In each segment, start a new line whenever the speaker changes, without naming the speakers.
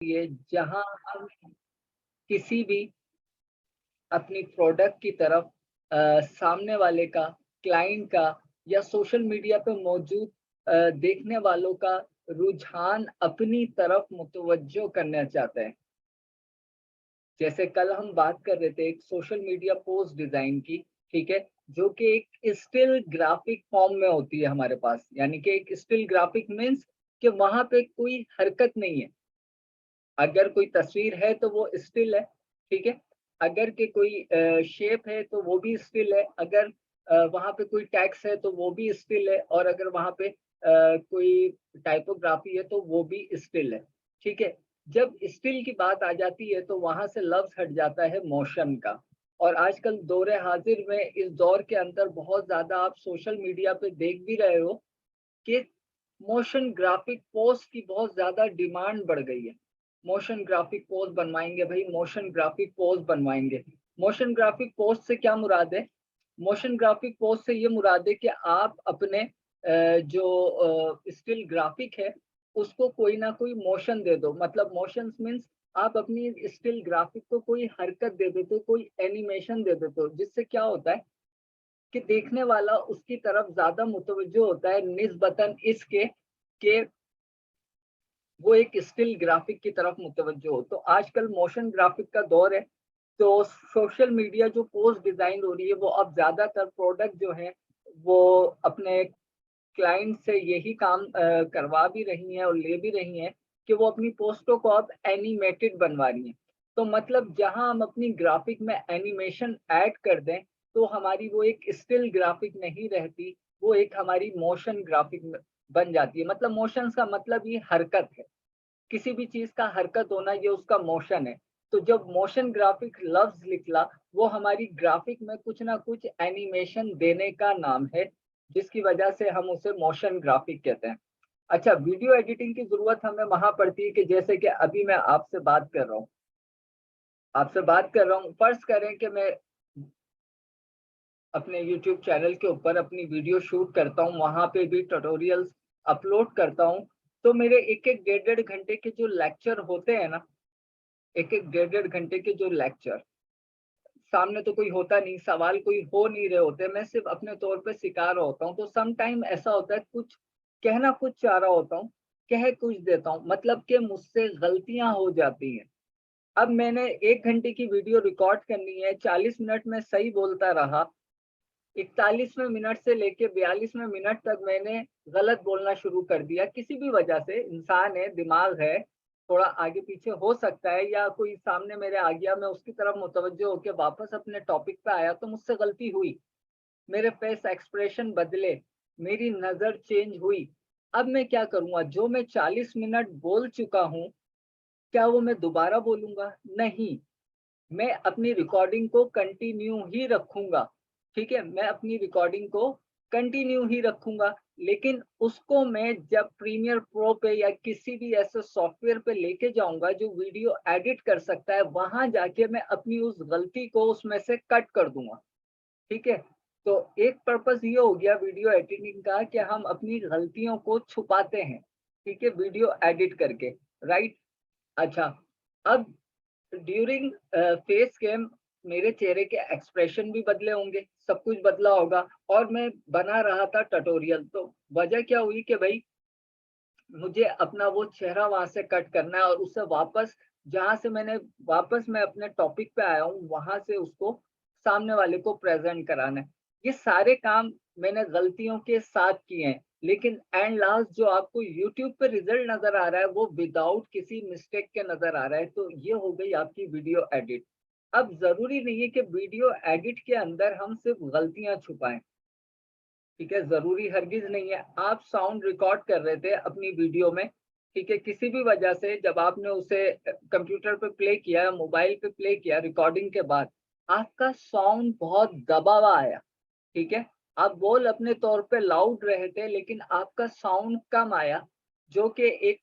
लिए जहां हम किसी भी अपनी प्रोडक्ट की तरफ सामने वाले का, क्लाइंट का या सोशल मीडिया पे मौजूद देखने वालों का रुझान अपनी तरफ मुतवज्जो करना चाहते हैं। जैसे कल हम बात कर रहे थे एक सोशल मीडिया पोस्ट डिजाइन की, ठीक है? जो कि एक स्टिल ग्राफिक फॉर्म में होती है हमारे पास, यानी कि एक स्टिल ग्राफिक मीन्स कि वहां पे कोई हरकत नहीं है। अगर कोई तस्वीर है तो वो स्टिल है, ठीक है? अगर के कोई शेप है तो वो भी स्टिल है, अगर वहाँ पे कोई टेक्स्ट है तो वो भी स्टिल है, और अगर वहाँ पे कोई टाइपोग्राफी है तो वो भी स्टिल है, ठीक है? जब स्टिल की बात आ जाती है तो वहाँ से लफ्ज़ हट जाता है मोशन का। और आजकल दौर हाज़िर में इस दौर के अंदर बहुत ज़्यादा आप सोशल मीडिया पे देख भी रहे हो कि मोशन ग्राफिक पोस्ट की बहुत ज़्यादा डिमांड बढ़ गई है। मोशन ग्राफिक पोस्ट बनवाएँगे भई, मोशन ग्राफिक पोस्ट बनवाएँगे। मोशन ग्राफिक पोस्ट से क्या मुराद है? मोशन ग्राफिक पोस्ट से ये मुराद है कि आप अपने जो स्टिल ग्राफिक है, उसको कोई ना कोई मोशन दे दो। मतलब मोशंस मीन्स आप अपनी स्टिल ग्राफिक को कोई हरकत दे देते हो, कोई एनिमेशन दे देते हो, जिससे क्या होता है कि देखने वाला उसकी तरफ ज़्यादा मुतवज्जो होता है निस्बतन इसके कि वो एक स्टिल ग्राफिक की तरफ मुतवज्जो हो। तो आजकल मोशन ग्राफिक का दौर है, तो सोशल मीडिया जो पोस्ट डिज़ाइन हो रही है, वो अब ज़्यादातर प्रोडक्ट जो हैं, वो अपने क्लाइंट से यही काम करवा भी रही हैं और ले भी रही हैं कि वो अपनी पोस्टों को अब एनिमेटेड बनवा रही हैं। तो मतलब जहाँ हम अपनी ग्राफिक में एनिमेशन ऐड कर दें, तो हमारी वो एक स्टिल ग्राफिक नहीं रहती, वो एक हमारी मोशन ग्राफिक बन जाती है। मतलब मोशंस का मतलब ये हरकत है। किसी भी चीज़ का हरकत होना ये उसका मोशन है। तो जब मोशन ग्राफिक लफ्ज़ निकला, वो हमारी ग्राफिक में कुछ ना कुछ एनिमेशन देने का नाम है, जिसकी वजह से हम उसे मोशन ग्राफिक कहते हैं। अच्छा, वीडियो एडिटिंग की ज़रूरत हमें वहाँ पड़ती है कि जैसे कि अभी मैं आपसे बात कर रहा हूँ, फ़र्ज़ करें कि मैं अपने यूट्यूब चैनल के ऊपर अपनी वीडियो शूट करता हूँ, वहाँ पे भी ट्यूटोरियल्स अपलोड करता हूँ, तो मेरे 1-1 डेढ़-डेढ़ घंटे के जो लेक्चर होते हैं ना, 1-1 डेढ़-डेढ़ घंटे के जो लेक्चर, सामने तो कोई होता नहीं, सवाल कोई हो नहीं रहे होते, मैं सिर्फ़ अपने तौर पे सिखा रहा होता हूँ, तो सम टाइम ऐसा होता है कुछ कहना कुछ चाह रहा होता हूँ, कह कुछ देता हूँ, मतलब कि मुझसे गलतियाँ हो जाती हैं। अब मैंने 1 घंटे की वीडियो रिकॉर्ड करनी है, 40 मिनट में सही बोलता रहा, 41वें मिनट से लेके 42वें मिनट तक मैंने गलत बोलना शुरू कर दिया, किसी भी वजह से, इंसान है, दिमाग है, थोड़ा आगे-पीछे हो सकता है या कोई सामने मेरे आ गया, मैं उसकी तरफ मुतवज्जो होके वापस अपने टॉपिक पे आया, तो मुझसे गलती हुई। मेरे फेस एक्सप्रेशन बदले, मेरी नज़र चेंज हुई। अब मैं क्या करूँगा? जो मैं 40 मिनट बोल चुका हूँ, क्या वो मैं दोबारा बोलूँगा? नहीं। मैं अपनी रिकॉर्डिंग को कंटिन्यू ही रखूँगा, ठीक है? मैं अपनी रिकॉर्डिंग को कंटिन्यू ही रखूँगा, लेकिन उसको मैं जब प्रीमियर प्रो पे या किसी भी ऐसे सॉफ्टवेयर पे लेके जाऊँगा जो वीडियो एडिट कर सकता है, वहाँ जाके मैं अपनी उस गलती को उसमें से कट कर दूँगा, ठीक है? तो एक पर्पज़ ये हो गया वीडियो एडिटिंग का कि हम अपनी गलतियों को छुपाते हैं, ठीक है? वीडियो एडिट करके, राइट? अच्छा, अब ड्यूरिंग फेस कैम मेरे चेहरे के एक्सप्रेशन भी बदले होंगे, सब कुछ बदला होगा और मैं बना रहा था ट्यूटोरियल, तो वजह क्या हुई कि भई मुझे अपना वो चेहरा वहाँ से कट करना है और उससे वापस जहाँ से मैं अपने टॉपिक पे आया हूँ, वहाँ से उसको सामने वाले को प्रेज़ेंट कराना है। ये सारे काम मैंने गलतियों के साथ किए हैं, लेकिन एंड लास्ट जो आपको यूट्यूब पे रिज़ल्ट नज़र आ रहा है, वो विदाउट किसी मिस्टेक के नज़र आ रहा है, तो ये हो गई आपकी वीडियो एडिट। अब ज़रूरी नहीं है कि वीडियो एडिट के अंदर हम सिर्फ़ गलतियाँ छुपाएँ। ठीक है, ज़रूरी हरगिज़ नहीं है। आप साउंड रिकॉर्ड कर रहे थे अपनी वीडियो में, ठीक है, किसी भी वजह से जब आपने उसे कंप्यूटर पे प्ले किया, मोबाइल पे प्ले किया रिकॉर्डिंग के बाद, आपका साउंड बहुत दबा हुआ आया, ठीक है? आप बोल अपने तौर पे लाउड रहे थे, लेकिन आपका साउंड कम आया, जो कि एक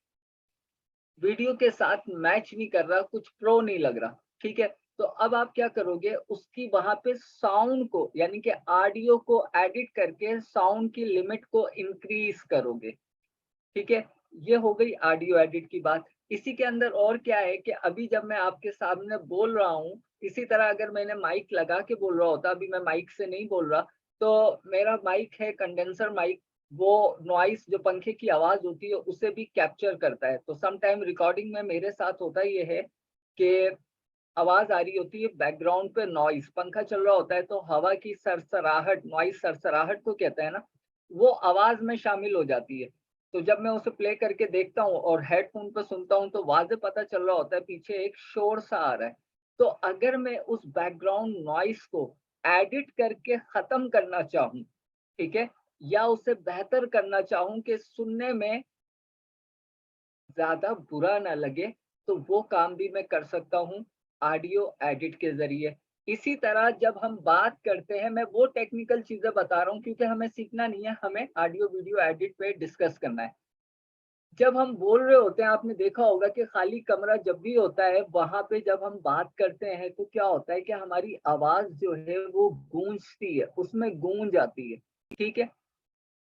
वीडियो के साथ मैच नहीं कर रहा, कुछ प्रो नहीं लग रहा, ठीक है? तो अब आप क्या करोगे, उसकी वहाँ पे साउंड को यानी कि ऑडियो को एडिट करके साउंड की लिमिट को इंक्रीज़ करोगे, ठीक है? ये हो गई ऑडियो एडिट की बात। इसी के अंदर और क्या है कि अभी जब मैं आपके सामने बोल रहा हूँ, इसी तरह अगर मैंने माइक लगा के बोल रहा होता, अभी मैं माइक से नहीं बोल रहा, तो मेरा माइक है कंडेंसर माइक, वो नॉइस जो पंखे की आवाज़ होती है उसे भी कैप्चर करता है। तो सम टाइम रिकॉर्डिंग में मेरे साथ होता ये है कि आवाज़ आ रही होती है, बैकग्राउंड पे नॉइस, पंखा चल रहा होता है तो हवा की सरसराहट, नॉइस सरसराहट को कहते हैं ना, वो आवाज़ में शामिल हो जाती है। तो जब मैं उसे प्ले करके देखता हूँ और हेडफ़ोन पे सुनता हूँ तो वाज़ेह पता चल रहा होता है पीछे एक शोर सा आ रहा है। तो अगर मैं उस बैकग्राउंड नॉइस को एडिट करके ख़त्म करना चाहूँ, ठीक है? या उसे बेहतर करना चाहूँ कि सुनने में ज़्यादा बुरा ना लगे, तो वो काम भी मैं कर सकता हूँ ऑडियो एडिट के ज़रिए। इसी तरह जब हम बात करते हैं, मैं वो टेक्निकल चीज़ें बता रहा हूँ क्योंकि हमें सीखना नहीं है, हमें ऑडियो वीडियो एडिट पे डिस्कस करना है। जब हम बोल रहे होते हैं, आपने देखा होगा कि खाली कमरा जब भी होता है, वहाँ पे जब हम बात करते हैं, तो क्या होता है कि हमारी आवाज़ जो है वो गूंजती है, उसमें गूंज आती है, ठीक है?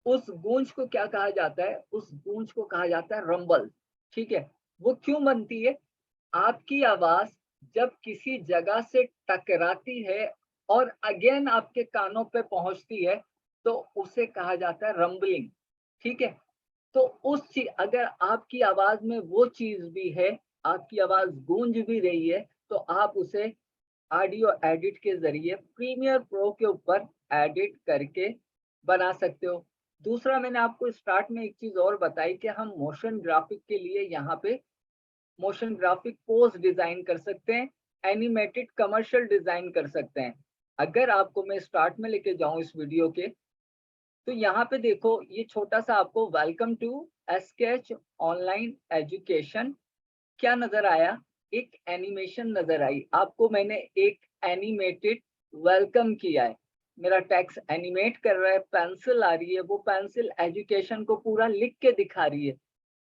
उस गूंज को क्या कहा जाता है? उस गूंज को कहा जाता है रंबल, ठीक है? वो क्यों बनती है? आपकी आवाज़ जब किसी जगह से टकराती है और अगेन आपके कानों पे पहुँचती है, तो उसे कहा जाता है रंबलिंग, ठीक है? तो उस ची अगर आपकी आवाज़ में वो चीज़ भी है, आपकी आवाज़ गूंज भी रही है, तो आप उसे ऑडियो एडिट के ज़रिए प्रीमियर प्रो के ऊपर एडिट करके बना सकते हो। दूसरा मैंने आपको स्टार्ट में एक चीज़ और बताई कि हम मोशन ग्राफ़िक के लिए यहाँ पे मोशन ग्राफ़िक पोज़ डिज़ाइन कर सकते हैं, एनिमेटेड कमर्शियल डिज़ाइन कर सकते हैं। अगर आपको मैं स्टार्ट में लेके जाऊँ इस वीडियो के, तो यहाँ पे देखो ये छोटा-सा आपको वेलकम टू एस्केच ऑनलाइन एजुकेशन क्या नज़र आया? एक एनिमेशन नज़र आई। आपको मैंने एक एनिमेटेड वेलकम किया है। मेरा टेक्स्ट एनिमेट कर रहा है, पेंसिल आ रही है, वो पेंसिल एजुकेशन को पूरा लिख के दिखा रही है।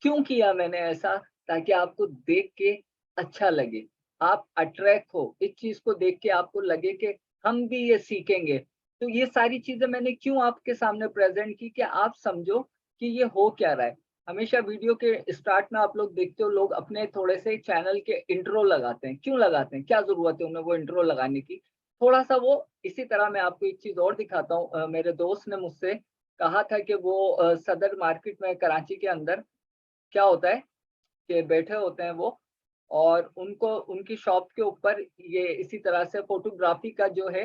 क्यों किया मैंने ऐसा? ताकि आपको देख के अच्छा लगे, आप अट्रैक्ट हो, इस चीज़ को देख के आपको लगे कि हम भी ये सीखेंगे। तो ये सारी चीज़ें मैंने क्यों आपके सामने प्रेज़ेंट की कि आप समझो कि ये हो क्या रहा है। हमेशा वीडियो के स्टार्ट में आप लोग देखते हो लोग अपने थोड़े से चैनल के इंट्रो लगाते हैं। क्यों लगाते हैं? क्या ज़रूरत है उन्हें वो इंट्रो लगाने की? थोड़ा-सा वो इसी तरह मैं आपको एक चीज़ और दिखाता हूँ। मेरे दोस्त ने मुझसे कहा था कि वो सदर मार्केट में कराची के अंदर क्या होता है कि बैठे होते हैं वो और उनको उनकी शॉप के ऊपर ये इसी तरह से फ़ोटोग्राफ़ी का जो है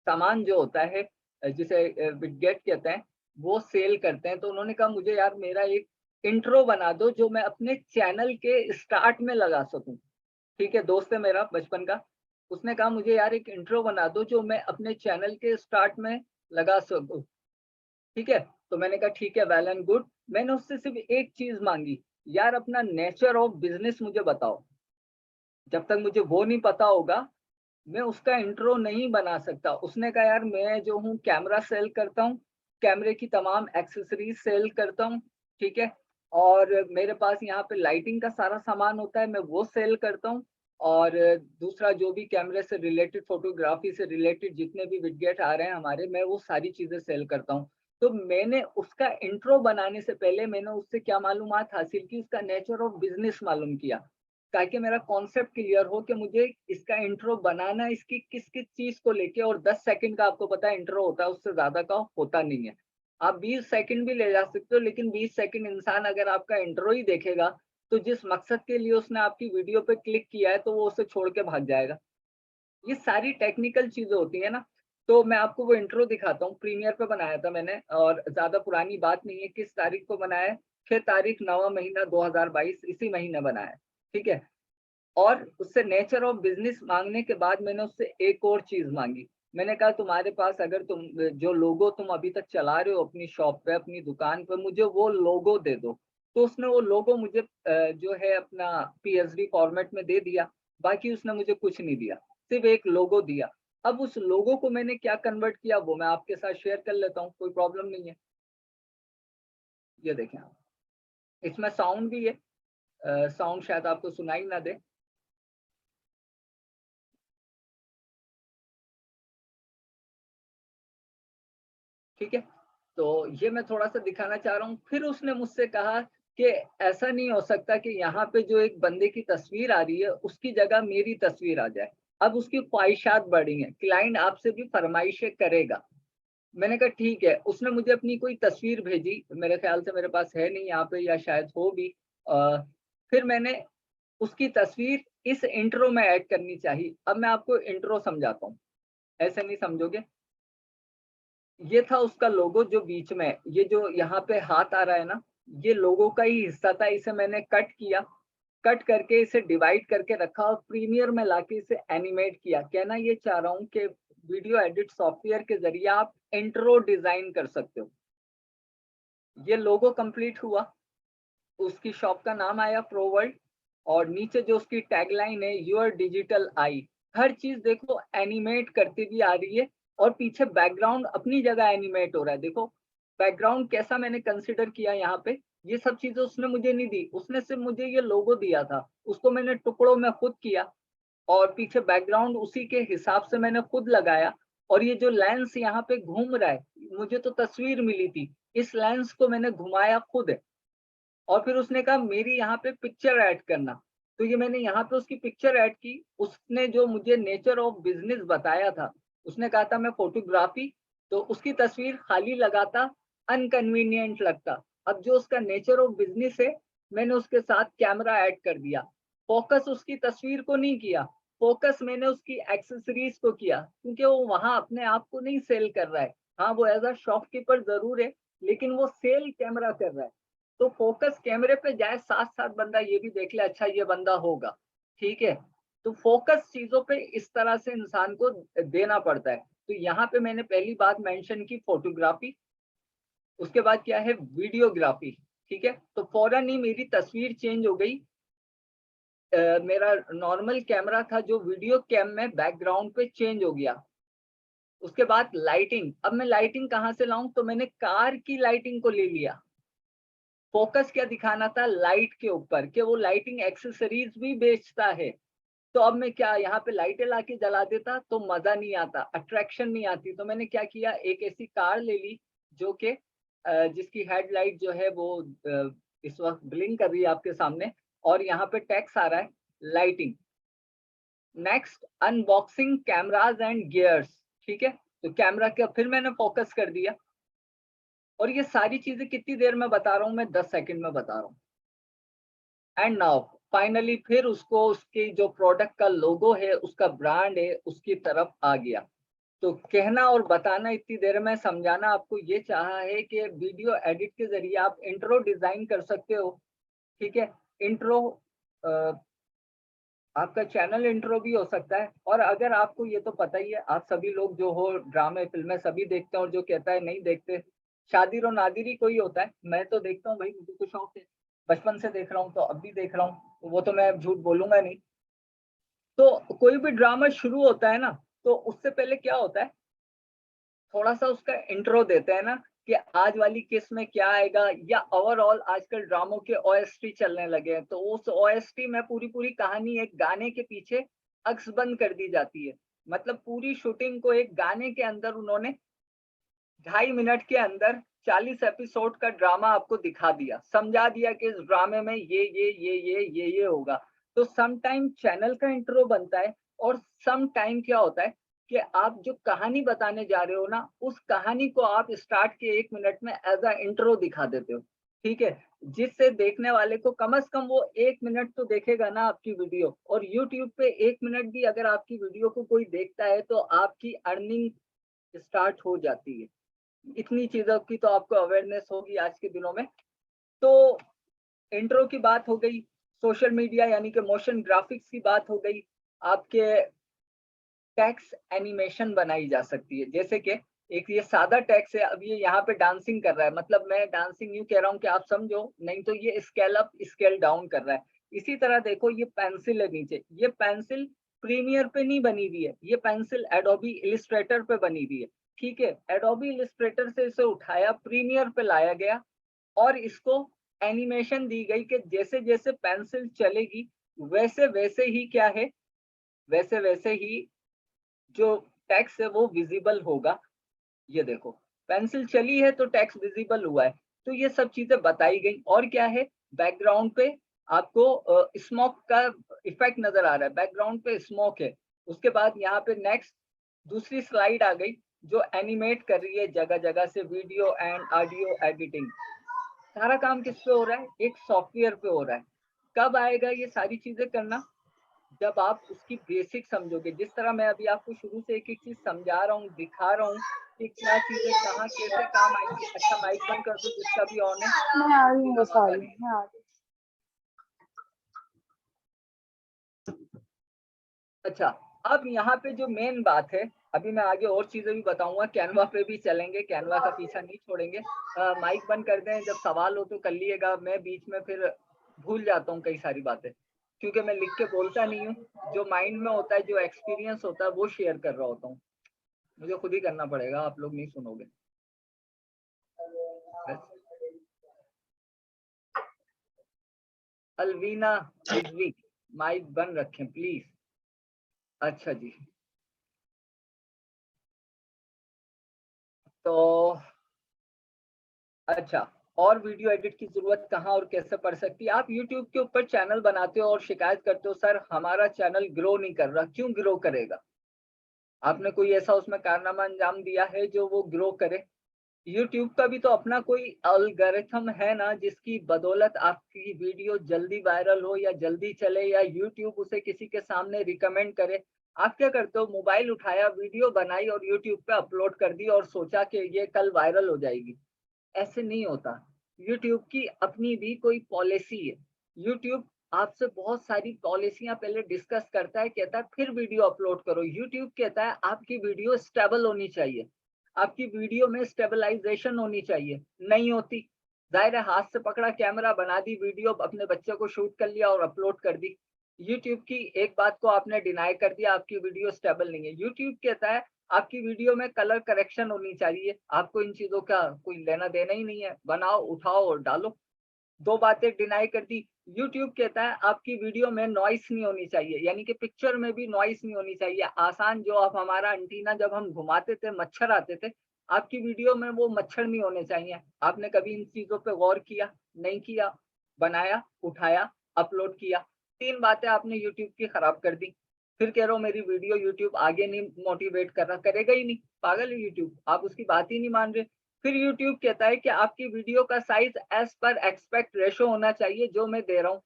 सामान जो होता है जिसे विडगेट कहते हैं, वो सेल करते हैं। तो उन्होंने कहा मुझे यार मेरा एक इंट्रो बना दो जो मैं अपने चैनल के स्टार्ट में लगा सकूँ। ठीक है, दोस्त है मेरा बचपन का। उसने कहा मुझे यार एक इंट्रो बना दो जो मैं अपने चैनल के स्टार्ट में लगा सकूँ। ठीक है? तो मैंने कहा ठीक है, वेल एंड गुड। मैंने उससे सिर्फ़ एक चीज़ माँगी, यार अपना नेचर ऑफ बिज़नेस मुझे बताओ। जब तक मुझे वो नहीं पता होगा, मैं उसका इंट्रो नहीं बना सकता। उसने कहा यार मैं जो हूँ कैमरा सेल करता हूँ, कैमरे की तमाम एक्सेसरीज़ सेल करता हूँ, ठीक है? और मेरे पास यहाँ पे लाइटिंग का सारा सामान होता है, मैं वो सेल करता हूँ और दूसरा जो भी कैमरे से रिलेटेड, फ़ोटोग्राफ़ी से रिलेटेड जितने भी विडगेट आ रहे हैं हमारे, मैं वो सारी चीज़ें सेल करता हूँ। तो मैंने उसका इंट्रो बनाने से पहले मैंने उससे क्या मालूमात हासिल की, उसका नेचर ऑफ बिज़नेस मालूम किया। ताकि मेरा कॉन्सेप्ट क्लियर हो कि मुझे इसका इंट्रो बनाना है इसकी किस-किस चीज़ को लेके और 10 सेकंड का आपको पता है इंट्रो होता है, उससे ज़्यादा का होता नहीं है। आप 20 सेकंड भी ले जा सकते हो लेकिन 20 सेकंड इंसान अगर आपका इंट्रो ही देखेगा, तो जिस मकसद के लिए उसने आपकी वीडियो पे क्लिक किया है, तो वो उसे छोड़ के भाग जाएगा। ये सारी टेक्निकल चीज़ें होती हैं ना, तो मैं आपको वो इंट्रो दिखाता हूँ, प्रीमियर पे बनाया था मैंने और ज़्यादा पुरानी बात नहीं है, किस तारीख को बनाया है? 6 तारीख 9वाँ महीना 2022 इसी महीने बनाया है, ठीक है? और उससे नेचर ऑफ बिज़नेस माँगने के बाद मैंने उससे एक और चीज़ माँगी। मैंने कहा तुम्हारे पास अगर तुम जो लोगो तुम अभी तक चला रहे हो अपनी शॉप पे, अपनी दुकान पे, मुझे वो लोगो दे दो। तो उसने वो लोगो मुझे जो है अपना पीएसडी फॉर्मेट में दे दिया। बाकी उसने मुझे कुछ नहीं दिया, सिर्फ़ एक लोगो दिया। अब उस लोगो को मैंने क्या कन्वर्ट किया वो मैं आपके साथ शेयर कर लेता हूँ, कोई प्रॉब्लम नहीं है। ये देखें आप, इसमें साउंड भी है साउंड शायद आपको सुनाई ना दे। ठीक है? तो ये मैं थोड़ा-सा दिखाना चाह रहा हूँ। फिर उसने मुझसे कहा कि ऐसा नहीं हो सकता कि यहाँ पे जो एक बंदे की तस्वीर आ रही है उसकी जगह मेरी तस्वीर आ जाए। अब उसकी ख्वाहिशात बढ़ी हैं, क्लाइंट आपसे भी फरमाइशें करेगा। मैंने कहा ठीक है, उसने मुझे अपनी कोई तस्वीर भेजी, मेरे ख्याल से मेरे पास है नहीं यहाँ पे या शायद हो भी। फिर मैंने उसकी तस्वीर इस इंट्रो में ऐड करनी चाहिए। अब मैं आपको इंट्रो समझाता हूँ, ऐसे नहीं समझोगे। ये था उसका लोगो जो बीच में है, ये जो यहाँ पे हाथ आ रहा है ना, ये लोगो का ही हिस्सा था। इसे मैंने कट किया, कट करके इसे डिवाइड करके रखा और प्रीमियर में लाके इसे एनिमेट किया। कहना ये चाह रहा हूँ कि वीडियो एडिट सॉफ्टवेयर के जरिए आप इंट्रो डिजाइन कर सकते हो। ये लोगो कंप्लीट हुआ, उसकी शॉप का नाम आया प्रो वर्ल्ड, और नीचे जो उसकी टैगलाइन है योर डिजिटल आई। हर चीज देखो एनिमेट करती भी आ रही है, और पीछे बैकग्राउंड अपनी जगह एनिमेट हो रहा है। देखो बैकग्राउंड कैसा मैंने कंसिडर किया यहाँ पे। ये सब चीजें उसने मुझे नहीं दी, उसने सिर्फ मुझे ये लोगो दिया था, उसको मैंने टुकड़ों में खुद किया, और पीछे बैकग्राउंड उसी के हिसाब से मैंने खुद लगाया। और ये जो लेंस यहाँ पे घूम रहा है, मुझे तो तस्वीर मिली थी, इस लेंस को मैंने घुमाया खुद है। और फिर उसने कहा मेरी यहाँ पे पिक्चर ऐड करना, तो ये मैंने यहाँ पे उसकी पिक्चर ऐड की। उसने जो मुझे नेचर ऑफ बिजनेस बताया था, उसने कहा था मैं फोटोग्राफी, तो उसकी तस्वीर खाली लगाता अनकन्वीनियंट लगता। अब जो उसका नेचर ऑफ बिजनेस है, मैंने उसके साथ कैमरा ऐड कर दिया। फोकस उसकी तस्वीर को नहीं किया, फोकस मैंने उसकी एक्सेसरीज को किया, क्योंकि वो वहां अपने आप को नहीं सेल कर रहा है। हाँ, वो एज अ शॉपकीपर जरूर है, लेकिन वो सेल कैमरा कर रहा है। तो फोकस कैमरे पे जाए, साथ साथ बंदा ये भी देख ले अच्छा ये बंदा होगा, ठीक है। तो फोकस चीजों पे इस तरह से इंसान को देना पड़ता है। तो यहाँ पे मैंने पहली बात मेंशन की फोटोग्राफी, उसके बाद क्या है वीडियोग्राफी, ठीक है। तो फौरन ही मेरी तस्वीर चेंज हो गई। मेरा नॉर्मल कैमरा था जो वीडियो कैम में बैकग्राउंड पे चेंज हो गया। उसके बाद लाइटिंग, अब मैं लाइटिंग कहाँ से लाऊं, तो मैंने कार की लाइटिंग को ले लिया। फोकस क्या दिखाना था लाइट के ऊपर, कि वो लाइटिंग एक्सेसरीज भी बेचता है। तो अब मैं क्या यहाँ पे लाइटें लाके जला देता तो मजा नहीं आता, अट्रैक्शन नहीं आती। तो मैंने क्या किया, एक ऐसी कार ले ली जो कि जिसकी हेडलाइट जो है वो इस वक्त ब्लिंक कर रही है आपके सामने, और यहाँ पे टेक्स्ट आ रहा है lighting. Next unboxing cameras and gears, ठीक है। तो कैमरा का फिर मैंने फोकस कर दिया, और ये सारी चीजें कितनी देर में बता रहा हूँ मैं, 10 सेकंड में बता रहा हूँ। एंड नाउ फाइनली फिर उसको उसकी जो प्रोडक्ट का लोगो है, उसका ब्रांड है, उसकी तरफ आ गया। तो कहना और बताना इतनी देर में, समझाना आपको ये चाहा है कि वीडियो एडिट के जरिए आप इंट्रो डिजाइन कर सकते हो, ठीक है। इंट्रो आपका चैनल इंट्रो भी हो सकता है। और अगर आपको ये तो पता ही है, आप सभी लोग जो हो ड्रामे फिल्में सभी देखते हैं, और जो कहता है नहीं देखते, शादिर और नादिर ही कोई होता है। मैं तो देखता हूँ भाई, मुझे तो शौक है, बचपन से देख रहा हूँ, तो अब भी देख रहा हूँ, वो तो मैं झूठ बोलूंगा नहीं। तो कोई भी ड्रामा शुरू होता है ना, तो उससे पहले क्या होता है, थोड़ा सा उसका इंट्रो देते हैं ना, कि आज वाली किस में क्या आएगा, या ओवरऑल आजकल ड्रामों के ओएसटी चलने लगे हैं, तो उस ओएसटी में पूरी पूरी कहानी एक गाने के पीछे अक्सबंद कर दी जाती है। मतलब पूरी शूटिंग को एक गाने के अंदर उन्होंने 2.5 मिनट के अंदर 40 एपिसोड का ड्रामा आपको दिखा दिया, समझा दिया कि इस ड्रामे में ये होगा। तो सम टाइम चैनल का इंट्रो बनता है, और सम टाइम क्या होता है कि आप जो कहानी बताने जा रहे हो ना, उस कहानी को आप स्टार्ट के 1 मिनट में एज अ इंट्रो दिखा देते हो, ठीक है। जिससे देखने वाले को कम से कम वो 1 मिनट तो देखेगा ना आपकी वीडियो। और यूट्यूब पे 1 मिनट भी अगर आपकी वीडियो को कोई देखता है, तो आपकी अर्निंग स्टार्ट हो जाती है। इतनी चीजों की तो आपको अवेयरनेस होगी आज के दिनों में। तो इंट्रो की बात हो गई, सोशल मीडिया यानी कि मोशन ग्राफिक्स की बात हो गई, आपके टेक्स्ट एनिमेशन बनाई जा सकती है। जैसे कि एक ये सादा टेक्स्ट है, अब ये यहाँ पे डांसिंग कर रहा है, मतलब मैं डांसिंग यूं कह रहा हूँ कि आप समझो, नहीं तो ये स्केल अप स्केल डाउन कर रहा है। इसी तरह देखो ये पेंसिल है नीचे, ये पेंसिल प्रीमियर पे नहीं बनी हुई है, ये पेंसिल एडोबी इलिस्ट्रेटर पे बनी हुई है, ठीक है। एडोबी इलिस्ट्रेटर से इसे उठाया, प्रीमियर पे लाया गया, और इसको एनिमेशन दी गई कि जैसे जैसे पेंसिल चलेगी, वैसे वैसे ही क्या है, वैसे वैसे ही जो टेक्स्ट है वो विजिबल होगा। ये देखो पेंसिल चली है तो टेक्स्ट विजिबल हुआ है। तो ये सब चीजें बताई गई। और क्या है, बैकग्राउंड पे आपको स्मोक का इफेक्ट नजर आ रहा है, बैकग्राउंड पे स्मोक है। उसके बाद यहाँ पे नेक्स्ट दूसरी स्लाइड आ गई जो एनिमेट कर रही है जगह जगह से वीडियो एंड ऑडियो एडिटिंग। सारा काम किस पे हो रहा है? एक सॉफ्टवेयर पे हो रहा है। कब आएगा ये सारी चीजें करना? जब आप उसकी बेसिक समझोगे। जिस तरह मैं अभी आपको शुरू से एक एक चीज समझा रहा हूँ, दिखा रहा हूँ कि क्या चीजें कहाँ कैसे काम आएंगी। अच्छा माइक बंद कर दो जिसका भी ऑन है,
मैं आ रही हूँ,
आवाज
बस आ
आ
रही
रही
हूँ, मैं आ रही हूँ।
है। अच्छा, अब यहाँ पे जो मेन बात है, अभी मैं आगे और चीजें भी बताऊंगा, कैनवा पे भी चलेंगे, कैनवा का पीछा नहीं छोड़ेंगे। माइक बंद कर दें, जब सवाल हो तो कर लिएगा, मैं बीच में फिर भूल जाता हूँ कई सारी बातें, क्योंकि मैं लिख के बोलता नहीं हूँ। जो माइंड में होता है, जो एक्सपीरियंस होता है, वो शेयर कर रहा होता हूँ। मुझे खुद ही करना पड़ेगा, आप लोग नहीं सुनोगे। अलवीना रिजवी, माइक बंद रखें प्लीज। अच्छा जी, तो अच्छा, और वीडियो एडिट की जरूरत कहाँ और कैसे पड़ सकती है? आप YouTube के ऊपर चैनल बनाते हो और शिकायत करते हो सर हमारा चैनल ग्रो नहीं कर रहा। क्यों ग्रो करेगा? आपने कोई ऐसा उसमें कारनामा अंजाम दिया है जो वो ग्रो करे? YouTube का भी तो अपना कोई एल्गोरिथम है ना, जिसकी बदौलत आपकी वीडियो जल्दी वायरल हो या जल्दी चले या YouTube उसे किसी के सामने रिकमेंड करे। आप क्या करते हो? मोबाइल उठाया, वीडियो बनाई और YouTube पे अपलोड कर दी और सोचा कि ये कल वायरल हो जाएगी। ऐसे नहीं होता। यूट्यूब की अपनी भी कोई पॉलिसी है। यूट्यूब आपसे बहुत सारी पॉलिसियां पहले डिस्कस करता है, कहता है फिर वीडियो अपलोड करो। यूट्यूब कहता है आपकी वीडियो स्टेबल होनी चाहिए, आपकी वीडियो में स्टेबलाइजेशन होनी चाहिए। नहीं होती, जाहिर है हाथ से पकड़ा कैमरा, बना दी वीडियो, अपने बच्चे को शूट कर लिया और अपलोड कर दी। यूट्यूब की एक बात को आपने डिनाई कर दिया, आपकी वीडियो स्टेबल नहीं है। यूट्यूब कहता है आपकी वीडियो में कलर करेक्शन होनी चाहिए। आपको इन चीजों का कोई लेना देना ही नहीं है, बनाओ उठाओ और डालो। दो बातें डिनाई कर दी। यूट्यूब कहता है आपकी वीडियो में नॉइस नहीं होनी चाहिए, यानी कि पिक्चर में भी नॉइस नहीं होनी चाहिए। आसान जो आप हमारा एंटीना जब हम घुमाते थे मच्छर आते थे, आपकी वीडियो में वो मच्छर नहीं होने चाहिए। आपने कभी इन चीजों पे गौर किया? नहीं किया। बनाया, उठाया, अपलोड किया, तीन बातें आपने यूट्यूब की खराब कर दी। फिर कह रहे हो मेरी वीडियो यूट्यूब आगे नहीं मोटिवेट कर रहा। करेगा ही नहीं, पागल है यूट्यूब, आप उसकी बात ही नहीं मान रहे। फिर यूट्यूब कहता है कि आपकी वीडियो का size as per aspect ratio होना चाहिए जो मैं दे रहा हूँ,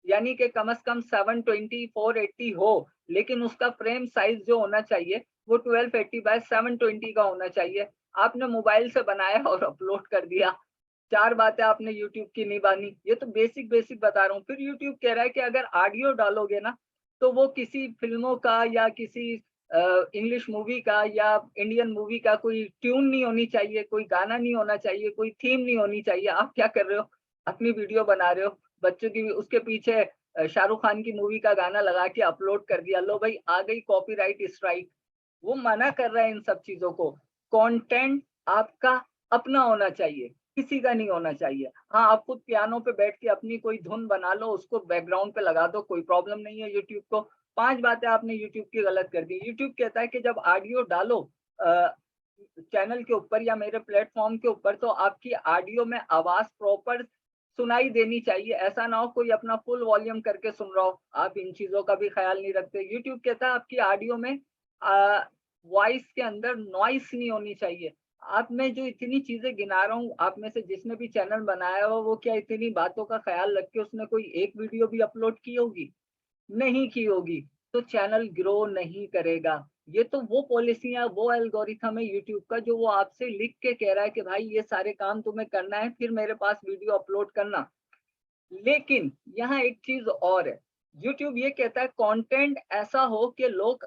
यानी कि कम से कम 720 480 हो, लेकिन उसका फ्रेम साइज जो होना चाहिए वो 1280 बाय 720 का होना चाहिए। आपने मोबाइल से बनाया और अपलोड कर दिया। चार बातें आपने यूट्यूब की नहीं मानी। ये तो बेसिक बेसिक बता रहा हूँ। फिर यूट्यूब कह रहा है कि अगर ऑडियो डालोगे ना, तो वो किसी फिल्मों का या किसी इंग्लिश मूवी का या इंडियन मूवी का कोई ट्यून नहीं होनी चाहिए, कोई गाना नहीं होना चाहिए, कोई थीम नहीं होनी चाहिए। आप क्या कर रहे हो? अपनी वीडियो बना रहे हो, बच्चों की, उसके पीछे शाहरुख खान की मूवी का गाना लगा के अपलोड कर दिया, लो भाई आ गई कॉपीराइट स्ट्राइक। वो मना कर रहा है इन सब चीजों को। कंटेंट आपका अपना होना चाहिए, किसी का नहीं होना चाहिए। हाँ, आप खुद पियानो पे बैठ के अपनी कोई धुन बना लो, उसको बैकग्राउंड पे लगा दो, कोई प्रॉब्लम नहीं है यूट्यूब को। पांच बातें आपने यूट्यूब की गलत कर दी। यूट्यूब कहता है कि जब ऑडियो डालो चैनल के ऊपर या मेरे प्लेटफॉर्म के ऊपर, तो आपकी ऑडियो में आवाज प्रॉपर सुनाई देनी चाहिए। ऐसा ना हो कोई अपना फुल वॉल्यूम करके सुन रहा हो। आप इन चीजों का भी ख्याल नहीं रखते। यूट्यूब कहता है आपकी ऑडियो में वॉइस के अंदर नॉइस नहीं होनी चाहिए। आप मैं जो इतनी चीजें गिना रहा हूँ, आप में से जिसने भी चैनल बनाया हो, वो क्या इतनी बातों का ख्याल रख के उसने कोई एक वीडियो भी अपलोड की होगी? नहीं की होगी। तो चैनल ग्रो नहीं करेगा। ये तो वो पॉलिसियां, वो एल्गोरिथम है यूट्यूब का, जो वो आपसे लिख के कह रहा है कि भाई ये सारे काम तुम्हें करना है, फिर मेरे पास वीडियो अपलोड करना। लेकिन यहाँ एक चीज और है। यूट्यूब ये कहता है कंटेंट ऐसा हो कि लोग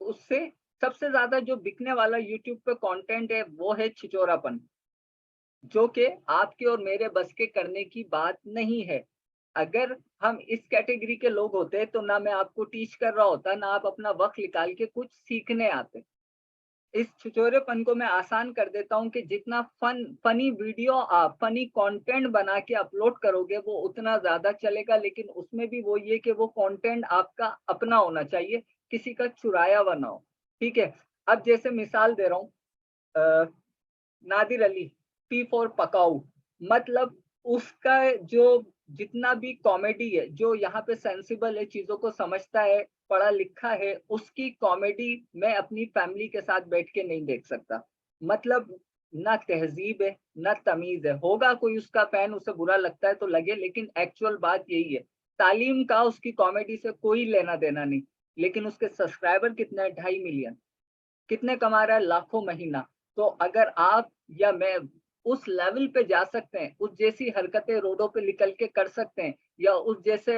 उससे, सबसे ज्यादा जो बिकने वाला यूट्यूब पे कंटेंट है वो है छिचोरापन, जो कि आपके और मेरे बस के करने की बात नहीं है। अगर हम इस कैटेगरी के लोग होते तो ना मैं आपको टीच कर रहा होता, ना आप अपना वक्त निकाल के कुछ सीखने आते। इस छिचोरेपन को मैं आसान कर देता हूँ कि जितना फनी वीडियो आप फनी कंटेंट बना के अपलोड करोगे वो उतना ज्यादा चलेगा, लेकिन उसमें भी वो ये कि वो कंटेंट आपका अपना होना चाहिए, किसी का चुराया हुआ ना हो। ठीक है, अब जैसे मिसाल दे रहा हूँ, नादिर अली, पी फॉर पकाऊ, मतलब उसका जो जितना भी कॉमेडी है, जो यहाँ पे सेंसिबल है, चीज़ों को समझता है, पढ़ा लिखा है, उसकी कॉमेडी मैं अपनी फैमिली के साथ बैठ के नहीं देख सकता। मतलब ना तहज़ीब है, ना तमीज़ है। होगा कोई उसका फैन, उसे बुरा लगता है तो लगे, लेकिन एक्चुअल बात यही है। तालीम का उसकी कॉमेडी से कोई लेना-देना नहीं, लेकिन उसके सब्सक्राइबर कितने हैं? 2.5 मिलियन। कितने कमा रहा है? लाखों महीना। तो अगर आप या मैं उस लेवल पे जा सकते हैं, उस जैसी हरकतें रोडों पे निकल के कर सकते हैं या उस जैसे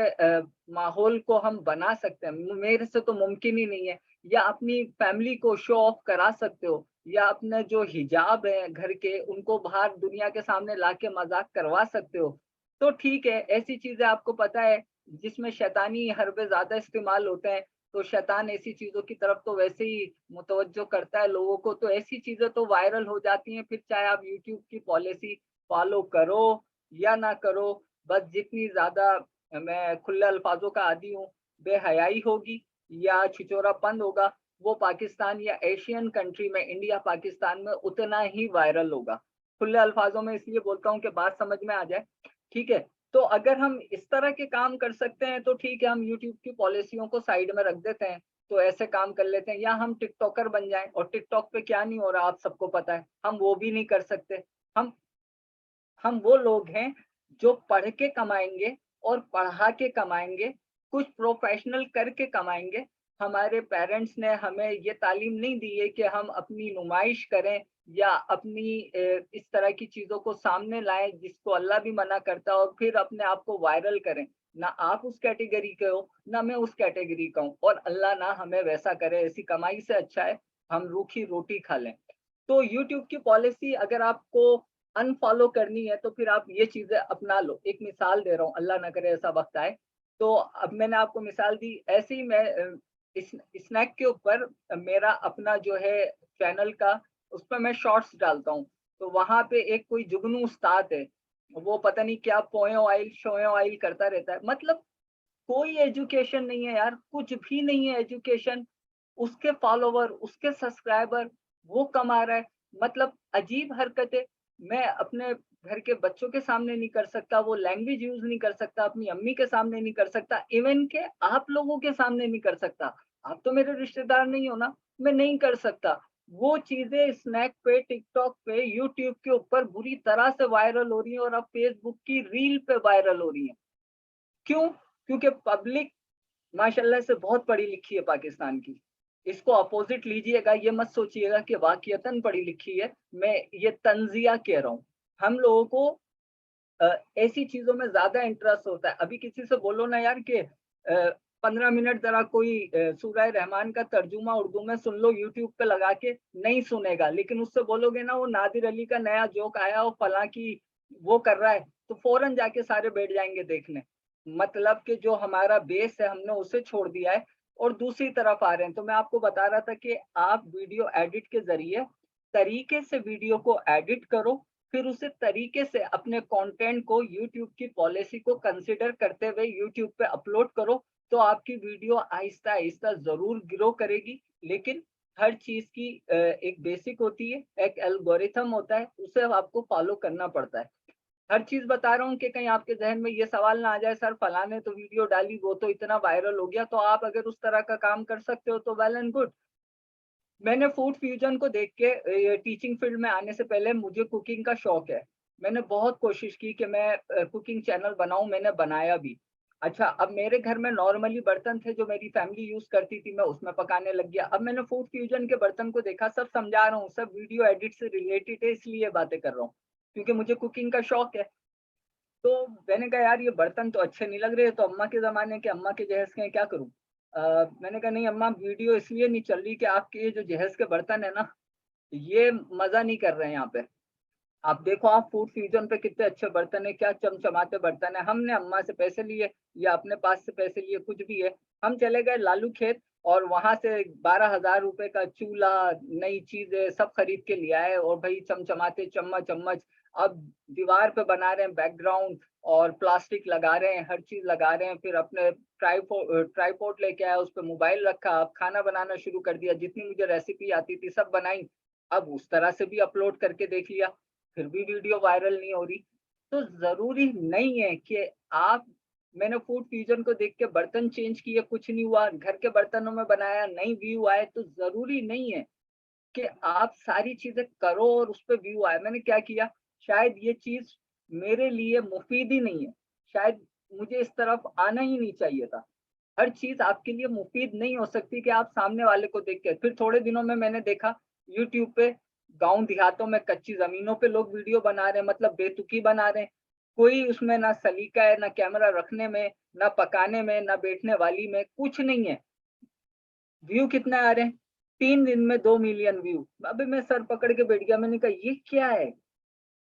माहौल को हम बना सकते हैं, मेरे से तो मुमकिन ही नहीं है। या अपनी फैमिली को शो ऑफ करा सकते हो या अपने जो हिजाब है घर के, उनको बाहर दुनिया के सामने लाके मज़ाक करवा सकते हो, तो ठीक है। ऐसी चीज़ें आपको पता है जिसमें शैतानी हरबे ज़्यादा इस्तेमाल होते हैं, तो शैतान ऐसी चीज़ों की तरफ तो वैसे ही मुतवज्जो करता है लोगों को, तो ऐसी चीज़ें तो वायरल हो जाती हैं, फिर चाहे आप यूट्यूब की पॉलिसी फ़ॉलो करो या ना करो, बस जितनी ज़्यादा मैं खुले अल्फ़ाज़ों का आदी हूँ, बेहयाई होगी या छिछोरापन होगा, वो पाकिस्तान या एशियन कंट्री में, इंडिया, पाकिस्तान में उतना ही वायरल होगा। खुले अल्फ़ाज़ों में इसलिए बोलता हूँ कि बात समझ में आ जाए, ठीक है? तो अगर हम इस तरह के काम कर सकते हैं तो ठीक है, हम यूट्यूब की पॉलिसियों को साइड में रख देते हैं, तो ऐसे काम कर लेते हैं या हम टिकटॉकर बन जाएँ और टिकटॉक पे क्या नहीं हो रहा आप सबको पता है, हम वो भी नहीं कर सकते। हम हम वो लोग हैं जो पढ़ के कमाएँगे और पढ़ा के कमाएँगे, कुछ प्रोफ़ेशनल करके कमाएँगे। हमारे पेरेंट्स ने हमें ये तालीम नहीं दी है कि हम अपनी नुमाइश करें या अपनी इस तरह की चीज़ों को सामने लाएँ जिसको अल्लाह भी मना करता है और फिर अपने आप को वायरल करें। ना आप उस कैटेगरी के हो, ना मैं उस कैटेगरी का हूँ और अल्लाह ना हमें वैसा करे, ऐसी कमाई से अच्छा है हम रूखी रोटी खा लें। तो यूट्यूब की पॉलिसी अगर आपको अनफ़ॉलो करनी है तो फिर आप ये चीज़ें अपना लो। एक मिसाल दे रहा हूँ, अल्लाह ना करे ऐसा वक़्त आए। तो अब मैंने आपको मिसाल दी, ऐसे ही मैं इस स्नैक के ऊपर मेरा अपना जो है चैनल का, उसपे मैं शॉर्ट्स डालता हूँ। तो वहाँ पे एक कोई जुगनू उस्ताद है, वो पता नहीं क्या पोयो ऑयल, शोयो ऑयल करता रहता है। मतलब कोई एजुकेशन नहीं है यार, कुछ भी नहीं है एजुकेशन। उसके फॉलोवर, उसके सब्सक्राइबर, वो कमा रहा है। मतलब अजीब हरकतें। मैं अपने घर के बच्चों के सामने नहीं कर सकता, वो लैंग्वेज यूज़ नहीं कर सकता, अपनी अम्मी के सामने नहीं कर सकता, इवन के आप लोगों के सामने नहीं कर सकता। आप तो मेरे रिश्तेदार नहीं हो ना, मैं नहीं कर सकता। वो चीज़ें स्नैक पे, टिकटॉक पे, यूट्यूब के ऊपर बुरी तरह से वायरल हो रही हैं और अब फेसबुक की रील पे वायरल हो रही हैं। क्यों? क्योंकि पब्लिक माशाल्लाह से बहुत पढ़ी-लिखी है पाकिस्तान की। इसको अपोज़िट लीजिएगा, ये मत सोचिएगा कि वाक़ियतन पढ़ी-लिखी है, मैं ये तंज़िया कह रहा हूँ। हम लोगों को ऐसी चीज़ों में ज़्यादा इंटरेस्ट होता है। अभी किसी से बोलो ना यार कि 15 मिनट ज़रा कोई सूरह रहमान का तर्जुमा उर्दू में सुन लो यूट्यूब पे लगा के, नहीं सुनेगा। लेकिन उससे बोलोगे ना वो नादिर अली का नया जोक आया और फलाँ की वो कर रहा है, तो फ़ौरन जाके सारे बैठ जाएँगे देखने। मतलब कि जो हमारा बेस है हमने उसे छोड़ दिया है और दूसरी तरफ आ रहे हैं। तो मैं आपको बता रहा था कि आप वीडियो एडिट के ज़रिए तरीके से वीडियो को एडिट करो, फिर उसे तरीके से अपने कंटेंट को यूट्यूब की पॉलिसी को कंसीडर करते हुए यूट्यूब पे अपलोड करो, तो आपकी वीडियो आहिस्ता-आहिस्ता ज़रूर ग्रो करेगी। लेकिन हर चीज़ की एक बेसिक होती है, एक एल्गोरिथम होता है, उसे आपको फॉलो करना पड़ता है। हर चीज़ बता रहा हूँ कि कहीं आपके ज़हन में ये सवाल ना आ जाए, सर फलाँ ने तो वीडियो डाली, वो तो इतना वायरल हो गया, तो आप अगर उस तरह का काम कर सकते हो तो वेल एंड गुड। मैंने फूड फ्यूजन को देख के ये टीचिंग फील्ड में आने से पहले मुझे कुकिंग का शौक है। मैंने बहुत कोशिश की कि मैं कुकिंग चैनल बनाऊँ, मैंने बनाया भी। अच्छा, अब मेरे घर में नॉर्मली बर्तन थे जो मेरी फैमिली यूज़ करती थी, मैं उसमें पकाने लग गया। अब मैंने फूड फ्यूजन के बर्तन को देखा, सब समझा रहा हूँ, सब वीडियो एडिट से रिलेटेड है इसलिए बातें कर रहा हूँ, क्योंकि मुझे कुकिंग का शौक है। तो मैंने कहा यार ये बर्तन तो अच्छे नहीं लग रहे, तो अम्मा के ज़माने के, अम्मा के जहेज़ के हैं, क्या करूँ? मैंने कहा नहीं अम्मा, वीडियो इसलिए नहीं चल रही कि आपके ये जो जहेज़ के बर्तन है ना, ये मज़ा नहीं कर रहे हैं यहाँ पे। आप देखो, आप फूड फ्यूज़न पे कितने अच्छे बर्तन है, क्या चमचमाते बर्तन है। हमने अम्मा से पैसे लिए या अपने पास से पैसे लिए, कुछ भी है। हम चले गए लालू खेत और वहाँ से 12,000 रुपए का चूल्हा, नई चीज़ें सब खरीद के ले आए और भई चमचमाते चम्मच-वम्मच। अब दीवार पे बना रहे हैं बैकग्राउंड और प्लास्टिक लगा रहे हैं, हर चीज़ लगा रहे हैं। फिर अपने ट्राइपॉड लेके आए, उस पे मोबाइल रखा, अब खाना बनाना शुरू कर दिया। जितनी मुझे रेसिपी आती थी सब बनाई। अब उस तरह से भी अपलोड करके देख लिया। फिर भी वीडियो वायरल नहीं हो रही। तो जरूरी नहीं है कि आप, मैंने फूड फ्यूजन को देख के बर्तन चेंज किए, कुछ नहीं हुआ, घर के बर्तनों में बनाया, नहीं व्यू आए, तो जरूरी नहीं है कि आप सारी चीजें करो और उस पर व्यू आए। मैंने क्या किया, शायद ये चीज मेरे लिए मुफीद ही नहीं है, शायद मुझे इस तरफ आना ही नहीं चाहिए था। हर चीज आपके लिए मुफीद नहीं हो सकती कि आप सामने वाले को देख के। फिर थोड़े दिनों में मैंने देखा यूट्यूब पे गांव देहातों में कच्ची जमीनों पे लोग वीडियो बना रहे हैं, मतलब बेतुकी बना रहे हैं। कोई उसमें ना सलीका है, ना कैमरा रखने में, ना पकाने में, ना बैठने वाली में, कुछ नहीं है। व्यू कितने आ रहे हैं, 3 दिन में 2 मिलियन व्यू। अबे मैं सर पकड़ के बैठ गया, मैंने कहा ये क्या है।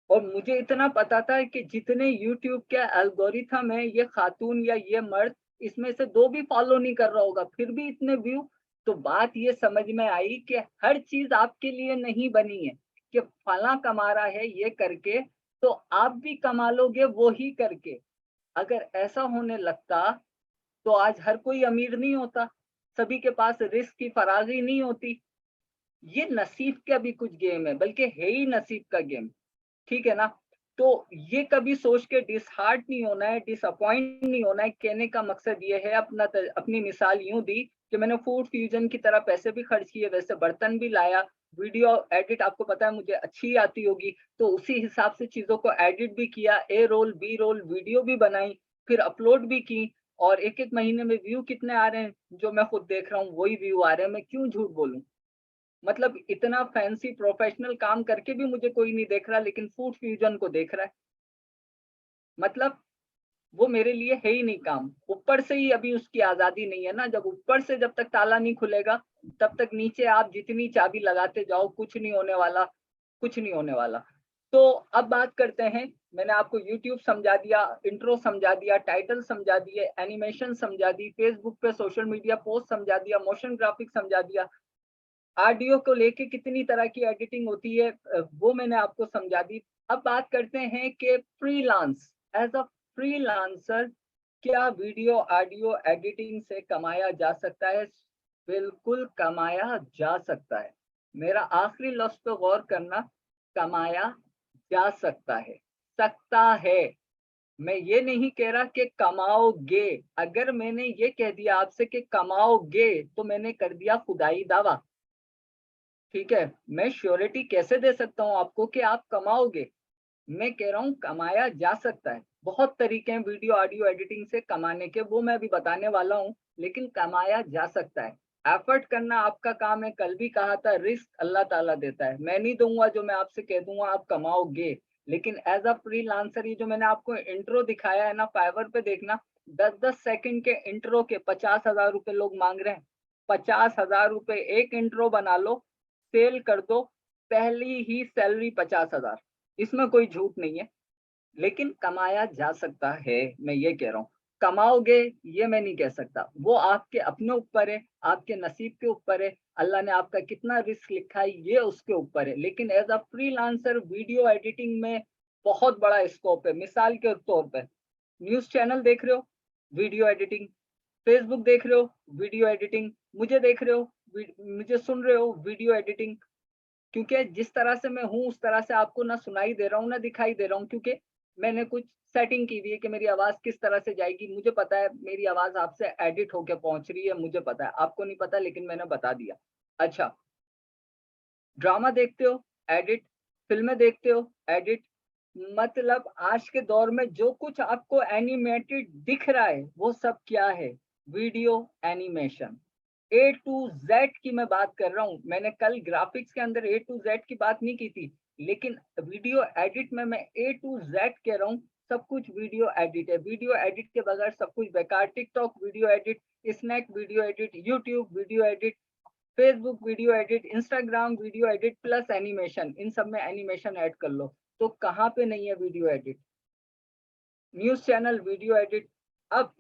और मुझे इतना पता था कि जितने यूट्यूब के एल्गोरिथम है, ये खातून या ये मर्द इसमें से 2 भी फॉलो नहीं कर रहा होगा, फिर भी इतने व्यू। तो बात ये समझ में आई कि हर चीज आपके लिए नहीं बनी है कि फला कमा रहा है ये करके तो आप भी कमा लोगे वो ही करके। अगर ऐसा होने लगता तो आज हर कोई अमीर नहीं होता, सभी के पास रिस्क की फरागी नहीं होती। ये नसीब का भी कुछ गेम है, बल्कि है ही नसीब का गेम, ठीक है ना। तो ये कभी सोच के डिसहार्ट नहीं होना है, डिसअपॉइंट नहीं होना है। कहने का मकसद ये है, अपनी मिसाल यूं दी कि मैंने फूड फ्यूजन की तरह पैसे भी खर्च किए, वैसे बर्तन भी लाया, वीडियो एडिट आपको पता है मुझे अच्छी आती होगी, तो उसी हिसाब से चीजों को एडिट भी किया, ए रोल बी रोल वीडियो भी बनाई, फिर अपलोड भी की। और एक एक महीने में व्यू कितने आ रहे हैं, जो मैं खुद देख रहा हूँ वही व्यू आ रहे हैं, मैं क्यों झूठ बोलूं। मतलब इतना फैंसी प्रोफेशनल काम करके भी मुझे कोई नहीं देख रहा, लेकिन फूड फ्यूजन को देख रहा है। मतलब वो मेरे लिए है ही नहीं काम। ऊपर से ही अभी उसकी आजादी नहीं है ना, जब ऊपर से जब तक ताला नहीं खुलेगा तब तक नीचे आप जितनी चाबी लगाते जाओ कुछ नहीं होने वाला, कुछ नहीं होने वाला। तो अब बात करते हैं, मैंने आपको यूट्यूब समझा दिया, इंट्रो समझा दिया, टाइटल समझा दिए, एनिमेशन समझा दी, फेसबुक पे सोशल मीडिया पोस्ट समझा दिया, मोशन ग्राफिक समझा दिया, ऑडियो को लेके कितनी तरह की एडिटिंग होती है वो मैंने आपको समझा दी। अब बात करते हैं कि फ्रीलांस, एज अ फ्रीलांसर क्या वीडियो ऑडियो एडिटिंग से कमाया जा सकता है। बिल्कुल कमाया जा सकता है। मेरा आखिरी लफ्ज पे गौर करना, कमाया जा सकता है। मैं ये नहीं कह रहा कि कमाओगे। अगर मैंने ये कह दिया आपसे कि कमाओगे तो मैंने कर दिया खुदाई दावा, ठीक है। मैं श्योरिटी कैसे दे सकता हूँ आपको कि आप कमाओगे। मैं कह रहा हूँ कमाया जा सकता है। बहुत तरीके हैं वीडियो ऑडियो एडिटिंग से कमाने के, वो मैं अभी बताने वाला हूँ, लेकिन कमाया जा सकता है। एफर्ट करना आपका काम है, कल भी कहा था रिस्क अल्लाह ताला देता है, मैं नहीं दूंगा जो मैं आपसे कह दूंगा आप कमाओगे। लेकिन एज अ फ्रीलांसर, ये जो मैंने आपको इंट्रो दिखाया है ना, फाइवर पे देखना, 10-10 सेकंड के इंट्रो के 50,000 रुपए लोग मांग रहे हैं। 50,000 रुपए एक इंट्रो बना लो, सेल कर दो, पहली ही सैलरी 50,000, इसमें कोई झूठ नहीं है। लेकिन कमाया जा सकता है, मैं ये कह रहा हूँ। कमाओगे ये मैं नहीं कह सकता, वो आपके अपने ऊपर है, आपके नसीब के ऊपर है, अल्लाह ने आपका कितना रिस्क लिखा है ये उसके ऊपर है। लेकिन as a freelancer video editing में बहुत बड़ा स्कोप है। मिसाल के तौर पर न्यूज चैनल देख रहे हो, वीडियो एडिटिंग, फेसबुक देख रहे हो, वीडियो एडिटिंग, मुझे देख रहे हो, मुझे सुन रहे हो, वीडियो एडिटिंग। क्योंकि जिस तरह से मैं हूँ उस तरह से आपको ना सुनाई दे रहा हूँ ना दिखाई दे रहा हूँ, क्योंकि मैंने कुछ सेटिंग की हुई है कि मेरी आवाज किस तरह से जाएगी। मुझे पता है मेरी आवाज आपसे एडिट होके पहुंच रही है, मुझे पता है, आपको नहीं पता, लेकिन मैंने बता दिया। अच्छा, ड्रामा देखते हो, एडिट, फिल्में देखते हो, एडिट। मतलब आज के दौर में जो कुछ आपको एनिमेटेड दिख रहा है वो सब क्या है, video animation. A to Z की मैं बात कर रहा हूँ। मैंने कल ग्राफिक्स के अंदर ए टू जेड की बात नहीं की थी, लेकिन वीडियो एडिट में मैं ए टू जेड कह रहा हूँ। सब कुछ वीडियो एडिट है, वीडियो एडिट के बगैर सब कुछ बेकार। TikTok video edit, Snack video edit, YouTube video edit, Facebook video edit, Instagram video edit plus animation, इन सब में एनिमेशन ऐड कर लो। तो कहाँ पे नहीं है video edit. News channel video edit. अब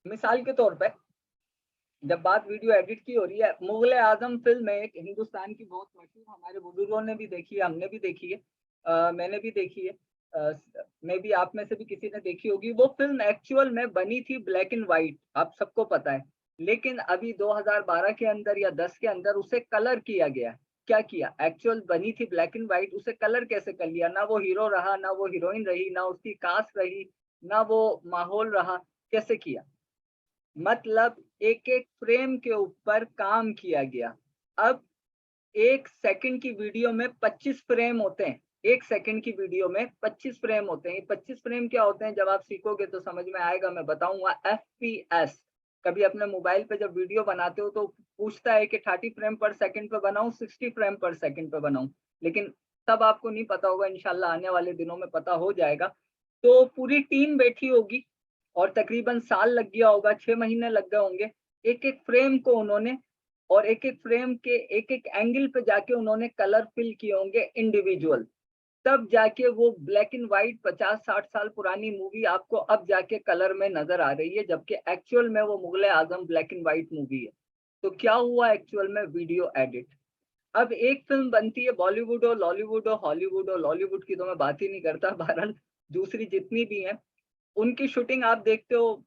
मिसाल के तौर पर जब बात वीडियो एडिट की हो रही है, मुगले आजम फिल्म है एक हिंदुस्तान की बहुत मशहूर, हमारे बुजुर्गों ने भी देखी है, हमने भी देखी है, मैंने भी देखी है, मे भी आप में से भी किसी ने देखी होगी। वो फिल्म एक्चुअल में बनी थी ब्लैक एंड व्हाइट, आप सबको पता है। लेकिन अभी 2012 के अंदर या 10 के अंदर उसे कलर किया गया है। क्या किया, एक्चुअल बनी थी ब्लैक एंड व्हाइट, उसे कलर कैसे कर लिया, ना वो हीरो रहा, ना वो हीरोइन रही, ना उसकी कास्ट रही, ना वो माहौल रहा, कैसे किया? मतलब एक एक फ्रेम के ऊपर काम किया गया। अब 1 सेकंड की वीडियो में 25 फ्रेम होते हैं। 1 सेकंड की वीडियो में 25 फ्रेम होते हैं। ये 25 फ्रेम क्या होते हैं, जब आप सीखोगे तो समझ में आएगा, मैं बताऊंगा। एफपीएस, कभी अपने मोबाइल पे जब वीडियो बनाते हो तो पूछता है कि 30 फ्रेम पर सेकंड पे बनाऊं, 60 फ्रेम पर सेकंड पे बनाऊं, लेकिन तब आपको नहीं पता होगा, इंशाल्लाह आने वाले दिनों में पता हो जाएगा। तो पूरी टीम बैठी होगी और तकरीबन साल लग गया होगा, 6 महीने लग गए होंगे। एक-एक फ्रेम को उन्होंने, और एक-एक फ्रेम के एक-एक एंगल पे जाके उन्होंने कलर फिल किए होंगे इंडिविजुअल। तब जाके वो ब्लैक एंड व्हाइट 50-60 साल पुरानी मूवी आपको अब जाके कलर में नज़र आ रही है, जबकि एक्चुअल में वो Mughal-e-Azam black and white movie है। तो क्या हुआ एक्चुअल में, वीडियो एडिट। अब एक फ़िल्म बनती है, बॉलीवुड हो, लॉलीवुड हो, हॉलीवुड हो, लॉलीवुड की तो मैं बात ही नहीं करता, बहरहाल दूसरी जितनी भी हैं, उनकी शूटिंग आप देखते हो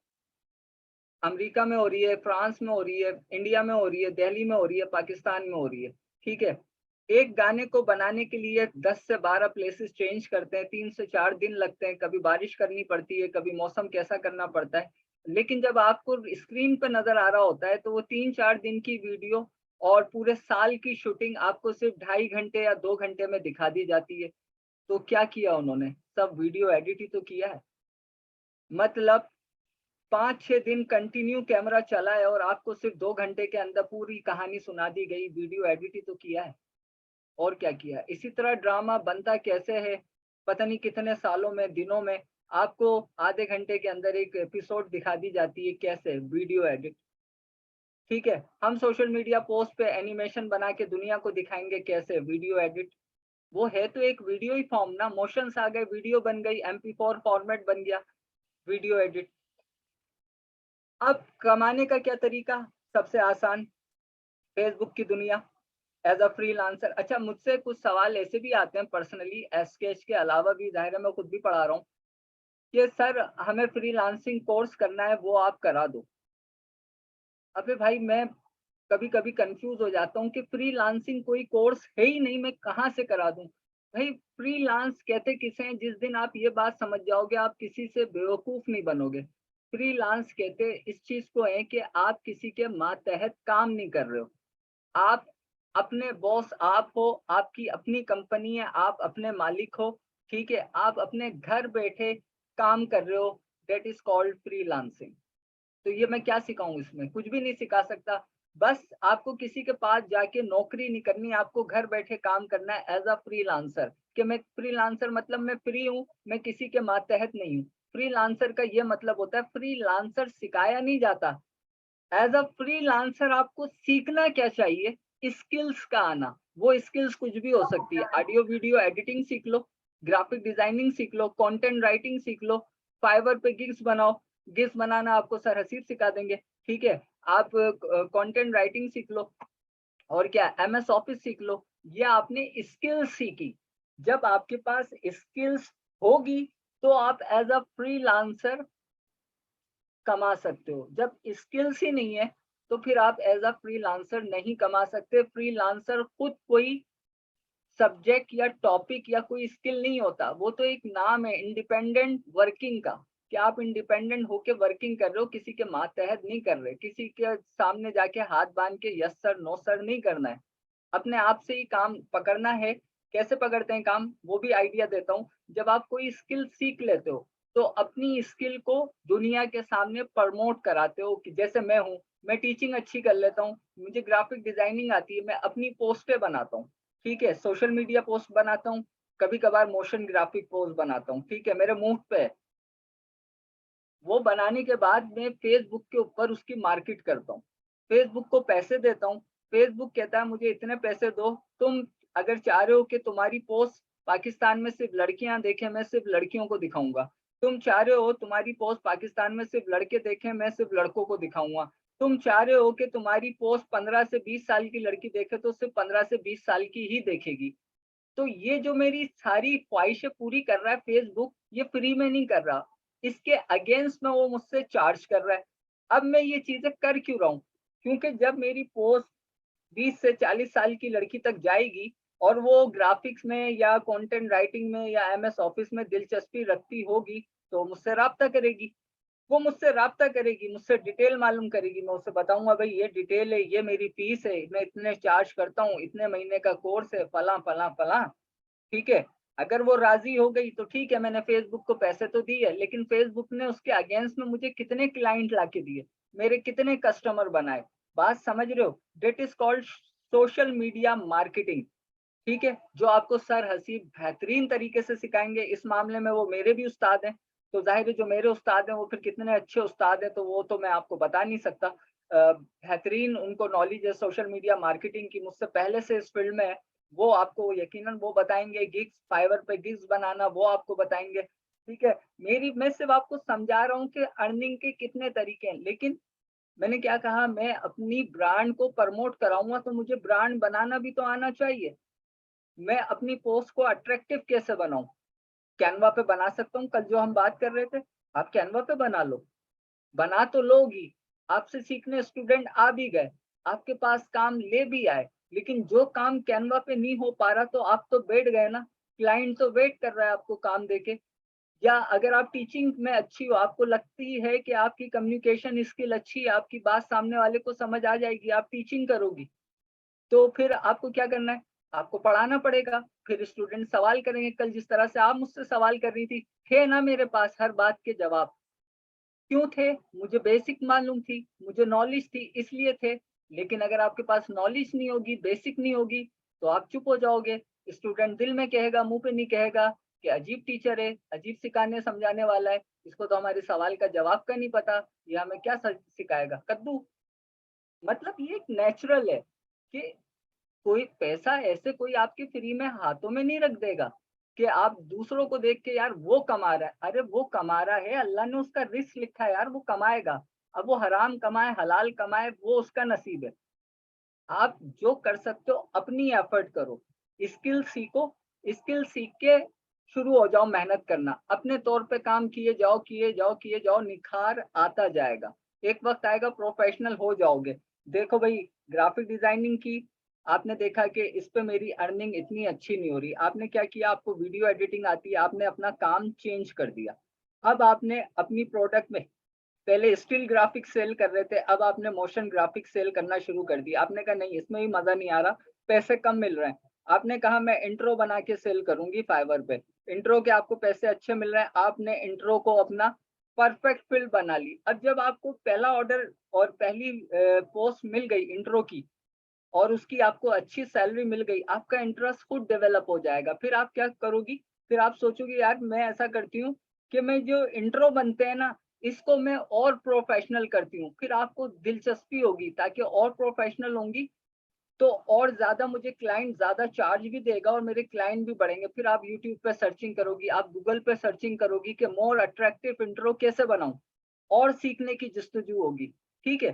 अमेरिका में हो रही है, फ्रांस में हो रही है, इंडिया में हो रही है, दिल्ली में हो रही है, पाकिस्तान में हो रही है, ठीक है? एक गाने को बनाने के लिए 10 से 12 प्लेसेस चेंज करते हैं, 3 से 4 दिन लगते हैं, कभी बारिश करनी पड़ती है, कभी मौसम कैसा करना पड़ता है। लेकिन जब आपको स्क्रीन पे नज़र आ रहा होता है, तो वो 3-4 दिन की वीडियो और पूरे साल की शूटिंग आपको सिर्फ़ ढाई घंटे या 2 घंटे में दिखा दी जाती है। तो क्या किया उन्होंने? सब वीडियो एडिट ही तो किया है। मतलब 5-6 दिन कंटिन्यू कैमरा चला है और आपको सिर्फ 2 घंटे के अंदर पूरी कहानी सुना दी गई, वीडियो एडिट ही तो किया है, और क्या किया है? इसी तरह ड्रामा बनता कैसे है, पता नहीं कितने सालों में, दिनों में, आपको आधे घंटे के अंदर एक एपिसोड दिखा दी जाती है, कैसे? वीडियो एडिट, ठीक है? हम सोशल मीडिया पोस्ट पे एनिमेशन बना के दुनिया को दिखाएँगे, कैसे? Video edit. वो है तो एक वीडियो ही फॉर्म ना, मोशंस आ गए, वीडियो बन गई, MP4 फॉर्मेट बन गया, वीडियो एडिट। अब कमाने का क्या तरीका? सबसे आसान, फेसबुक की दुनिया, एज़ अ फ्रीलांसर। अच्छा, मुझसे कुछ सवाल ऐसे भी आते हैं पर्सनली, स्केच के अलावा भी, ज़ाहिर है मैं खुद भी पढ़ा रहा हूँ, कि सर हमें फ्रीलांसिंग कोर्स करना है, वो आप करा दो। अबे भाई, मैं कभी-कभी कन्फ्यूज़ हो जाता हूँ कि फ्रीलांसिंग कोई कोर्स है ही नहीं, मैं कहाँ से करा दूँ? भाई, फ्रीलांस कहते किसे हैं? जिस दिन आप ये बात समझ जाओगे, आप किसी से बेवकूफ़ नहीं बनोगे। फ्रीलांस कहते इस चीज़ को है कि आप किसी के मातहत काम नहीं कर रहे हो। आप अपने बॉस आप हो, आपकी अपनी कंपनी है, आप अपने मालिक हो, ठीक है? आप अपने घर बैठे काम कर रहे हो, दैट इज़ कॉल्ड फ्रीलांसिंग। तो ये मैं क्या सिखाऊँ इसमें? कुछ भी नहीं सिखा सकता। बस आपको किसी के पास जाके नौकरी नहीं करनी, आपको घर बैठे काम करना है एज़ अ फ्रीलांसर, कि मैं फ्रीलांसर मतलब मैं फ्री हूँ, मैं किसी के मातहत नहीं हूँ। फ्रीलांसर का ये मतलब होता है, फ्रीलांसर सिखाया नहीं जाता। एज़ अ फ्रीलांसर आपको सीखना क्या चाहिए? स्किल्स का आना। वो स्किल्स कुछ भी हो सकती है। ऑडियो वीडियो एडिटिंग सीख लो, ग्राफिक डिजाइनिंग सीख लो, कंटेंट राइटिंग सीख लो, फाइवर पे गिग्स बनाओ। गिग्स बनाना आपको सर हसीब सिखा देंगे, ठीक है? आप कंटेंट राइटिंग सीख लो, और क्या, एमएस ऑफिस सीख लो। ये आपने स्किल्स सीखी। जब आपके पास स्किल्स होगी, तो आप एज़ अ फ्रीलांसर कमा सकते हो। जब स्किल्स ही नहीं है, तो फिर आप एज़ अ फ्रीलांसर नहीं कमा सकते। फ्रीलांसर खुद कोई सब्जेक्ट या टॉपिक या कोई स्किल नहीं होता, वो तो एक नाम है इंडिपेंडेंट वर्किंग का, कि आप इंडिपेंडेंट होके वर्किंग कर रहे हो, किसी के मातहत नहीं कर रहे, किसी के सामने जाके हाथ बाँध के यस सर, नो सर नहीं करना है। अपने आप से ही काम पकड़ना है। कैसे पकड़ते हैं काम? वो भी आइडिया देता हूँ। जब आप कोई स्किल सीख लेते हो, तो अपनी स्किल को दुनिया के सामने प्रमोट कराते हो, कि जैसे मैं हूँ, मैं टीचिंग अच्छी कर लेता हूँ, मुझे ग्राफिक डिज़ाइनिंग आती है, मैं अपनी पोस्टें बनाता हूँ, ठीक है? सोशल मीडिया पोस्ट बनाता हूँ, कभी-कभार मोशन ग्राफिक पोस्ट बनाता हूँ, ठीक है? मेरे मूड पे है। वो बनाने के बाद मैं फ़ेसबुक के ऊपर उसकी मार्केट करता हूँ। फ़ेसबुक को पैसे देता हूँ। फ़ेसबुक कहता है मुझे इतने पैसे दो, तुम अगर चाह रहे हो कि तुम्हारी पोस्ट पाकिस्तान में सिर्फ़ लड़कियाँ देखें, मैं सिर्फ़ लड़कियों को दिखाऊँगा। तुम चाह रहे हो तुम्हारी पोस्ट पाकिस्तान में सिर्फ़ लड़के देखें, मैं सिर्फ़ लड़कों को दिखाऊँगा। तुम चाह रहे हो कि तुम्हारी पोस्ट 15 से 20 साल की लड़की देखे, तो सिर्फ़ 15 से 20 साल की ही देखेगी। तो ये जो मेरी सारी ख्वाहिशें पूरी कर रहा है फ़ेसबुक, ये फ्री में नहीं कर रहा। इसके अगेंस्ट में वो मुझसे चार्ज कर रहा है। अब मैं ये चीज़ें कर क्यों रहा हूँ? क्योंकि जब मेरी पोस्ट 20 से 40 साल की लड़की तक जाएगी और वो ग्राफिक्स में या कंटेंट राइटिंग में या एमएस ऑफिस में दिलचस्पी रखती होगी तो मुझसे राब्ता करेगी। वो मुझसे राब्ता करेगी, मुझसे डिटेल मालूम करेगी, मैं उसे बताऊंगा भाई ये डिटेल है, ये मेरी फीस है, मैं इतने चार्ज करता हूँ, इतने महीने का कोर्स है, फला फला फला। ठीक है, अगर वो राजी हो गई तो ठीक है, मैंने फेसबुक को पैसे तो दिए, लेकिन फेसबुक ने उसके अगेंस्ट में मुझे कितने क्लाइंट लाके दिए, मेरे कितने कस्टमर बनाए। बात समझ रहे हो? That is called social media marketing. ठीक है, जो आपको सर हसीब बेहतरीन तरीके से सिखाएंगे। इस मामले में वो मेरे भी उस्ताद हैं, तो जाहिर है जो मेरे उस्ताद हैं वो फिर कितने अच्छे उस्ताद हैं तो वो तो मैं आपको बता नहीं सकता। बेहतरीन उनको नॉलेज है सोशल मीडिया मार्केटिंग की, मुझसे पहले से इस फील्ड में है। वो आपको यकीनन वो बताएंगे, गिग्स, फाइवर पे गिग्स बनाना वो आपको बताएंगे। ठीक है, मैं सिर्फ आपको समझा रहा हूँ कि अर्निंग के कितने तरीके हैं, लेकिन मैंने क्या कहा, मैं अपनी ब्रांड को प्रमोट कराऊंगा तो मुझे ब्रांड बनाना भी तो आना चाहिए। मैं अपनी पोस्ट को अट्रैक्टिव कैसे बनाऊं? कैनवा पे बना सकता हूँ, कल जो हम बात कर रहे थे, आप कैनवा पे बना लो, बना तो लोगी। आपसे सीखने स्टूडेंट आ भी गए, आपके पास काम ले भी आए, लेकिन जो काम कैनवा पे नहीं हो पा रहा तो आप तो बैठ गए ना, क्लाइंट तो वेट कर रहा है आपको काम देके। या अगर आप टीचिंग में अच्छी हो, आपको लगती है कि आपकी कम्युनिकेशन स्किल अच्छी है, आपकी बात सामने वाले को समझ आ जाएगी, आप टीचिंग करोगी, तो फिर आपको क्या करना है? आपको पढ़ाना पड़ेगा। फिर स्टूडेंट सवाल करेंगे, कल जिस तरह से आप मुझसे सवाल कर रही थी, थे ना मेरे पास हर बात के जवाब। क्यों थे? मुझे बेसिक मालूम थी, मुझे नॉलेज थी, इसलिए थे। लेकिन अगर आपके पास नॉलेज नहीं होगी, बेसिक नहीं होगी, तो आप चुप हो जाओगे। स्टूडेंट दिल में कहेगा, मुंह पे नहीं कहेगा कि अजीब टीचर है, अजीब सिखाने समझाने वाला है, इसको तो हमारे सवाल का जवाब का नहीं पता, ये हमें क्या सिखाएगा, कद्दू। मतलब ये एक नेचुरल है कि कोई पैसा ऐसे कोई आपके फ्री में हाथों में नहीं रख देगा कि आप दूसरों को देख के यार वो कमा रहा है, अरे वो कमा रहा है, अल्लाह ने उसका रिस्क लिखा है यार, वो कमाएगा। अब वो हराम कमाए हलाल कमाए वो उसका नसीब है। आप जो कर सकते हो अपनी एफर्ट करो, स्किल सीखो, स्किल सीख के शुरू हो जाओ मेहनत करना, अपने तौर पे काम किए जाओ किए जाओ किए जाओ, निखार आता जाएगा। एक वक्त आएगा प्रोफेशनल हो जाओगे। देखो भाई, ग्राफिक डिजाइनिंग की आपने देखा कि इस पे मेरी अर्निंग इतनी अच्छी नहीं हो रही, आपने क्या किया, आपको वीडियो एडिटिंग आती है, आपने अपना काम चेंज कर दिया। अब आपने अपनी प्रोडक्ट में, पहले स्टिल ग्राफिक्स सेल कर रहे थे, अब आपने मोशन ग्राफिक्स सेल करना शुरू कर दिया। आपने कहा नहीं, इसमें भी मजा नहीं आ रहा, पैसे कम मिल रहे हैं। आपने कहा मैं इंट्रो बना के सेल करूंगी फाइवर पे, इंट्रो के आपको पैसे अच्छे मिल रहे हैं, आपने इंट्रो को अपना परफेक्ट फील्ड बना ली। अब जब आपको पहला ऑर्डर और पहली पोस्ट मिल गई इंट्रो की और उसकी आपको अच्छी सैलरी मिल गई, आपका इंटरेस्ट खुद डेवलप हो जाएगा। फिर आप क्या करोगी? फिर आप सोचोगे यार मैं ऐसा करती हूँ कि मैं जो इंट्रो बनते हैं ना, इसको मैं और प्रोफेशनल करती हूँ। फिर आपको दिलचस्पी होगी, ताकि और प्रोफेशनल होंगी तो और ज्यादा मुझे क्लाइंट ज्यादा चार्ज भी देगा और मेरे क्लाइंट भी बढ़ेंगे। फिर आप यूट्यूब पे सर्चिंग करोगी, आप गूगल पे सर्चिंग करोगी कि मोर अट्रैक्टिव इंट्रो कैसे बनाऊं, और सीखने की जस्तजू होगी। ठीक है,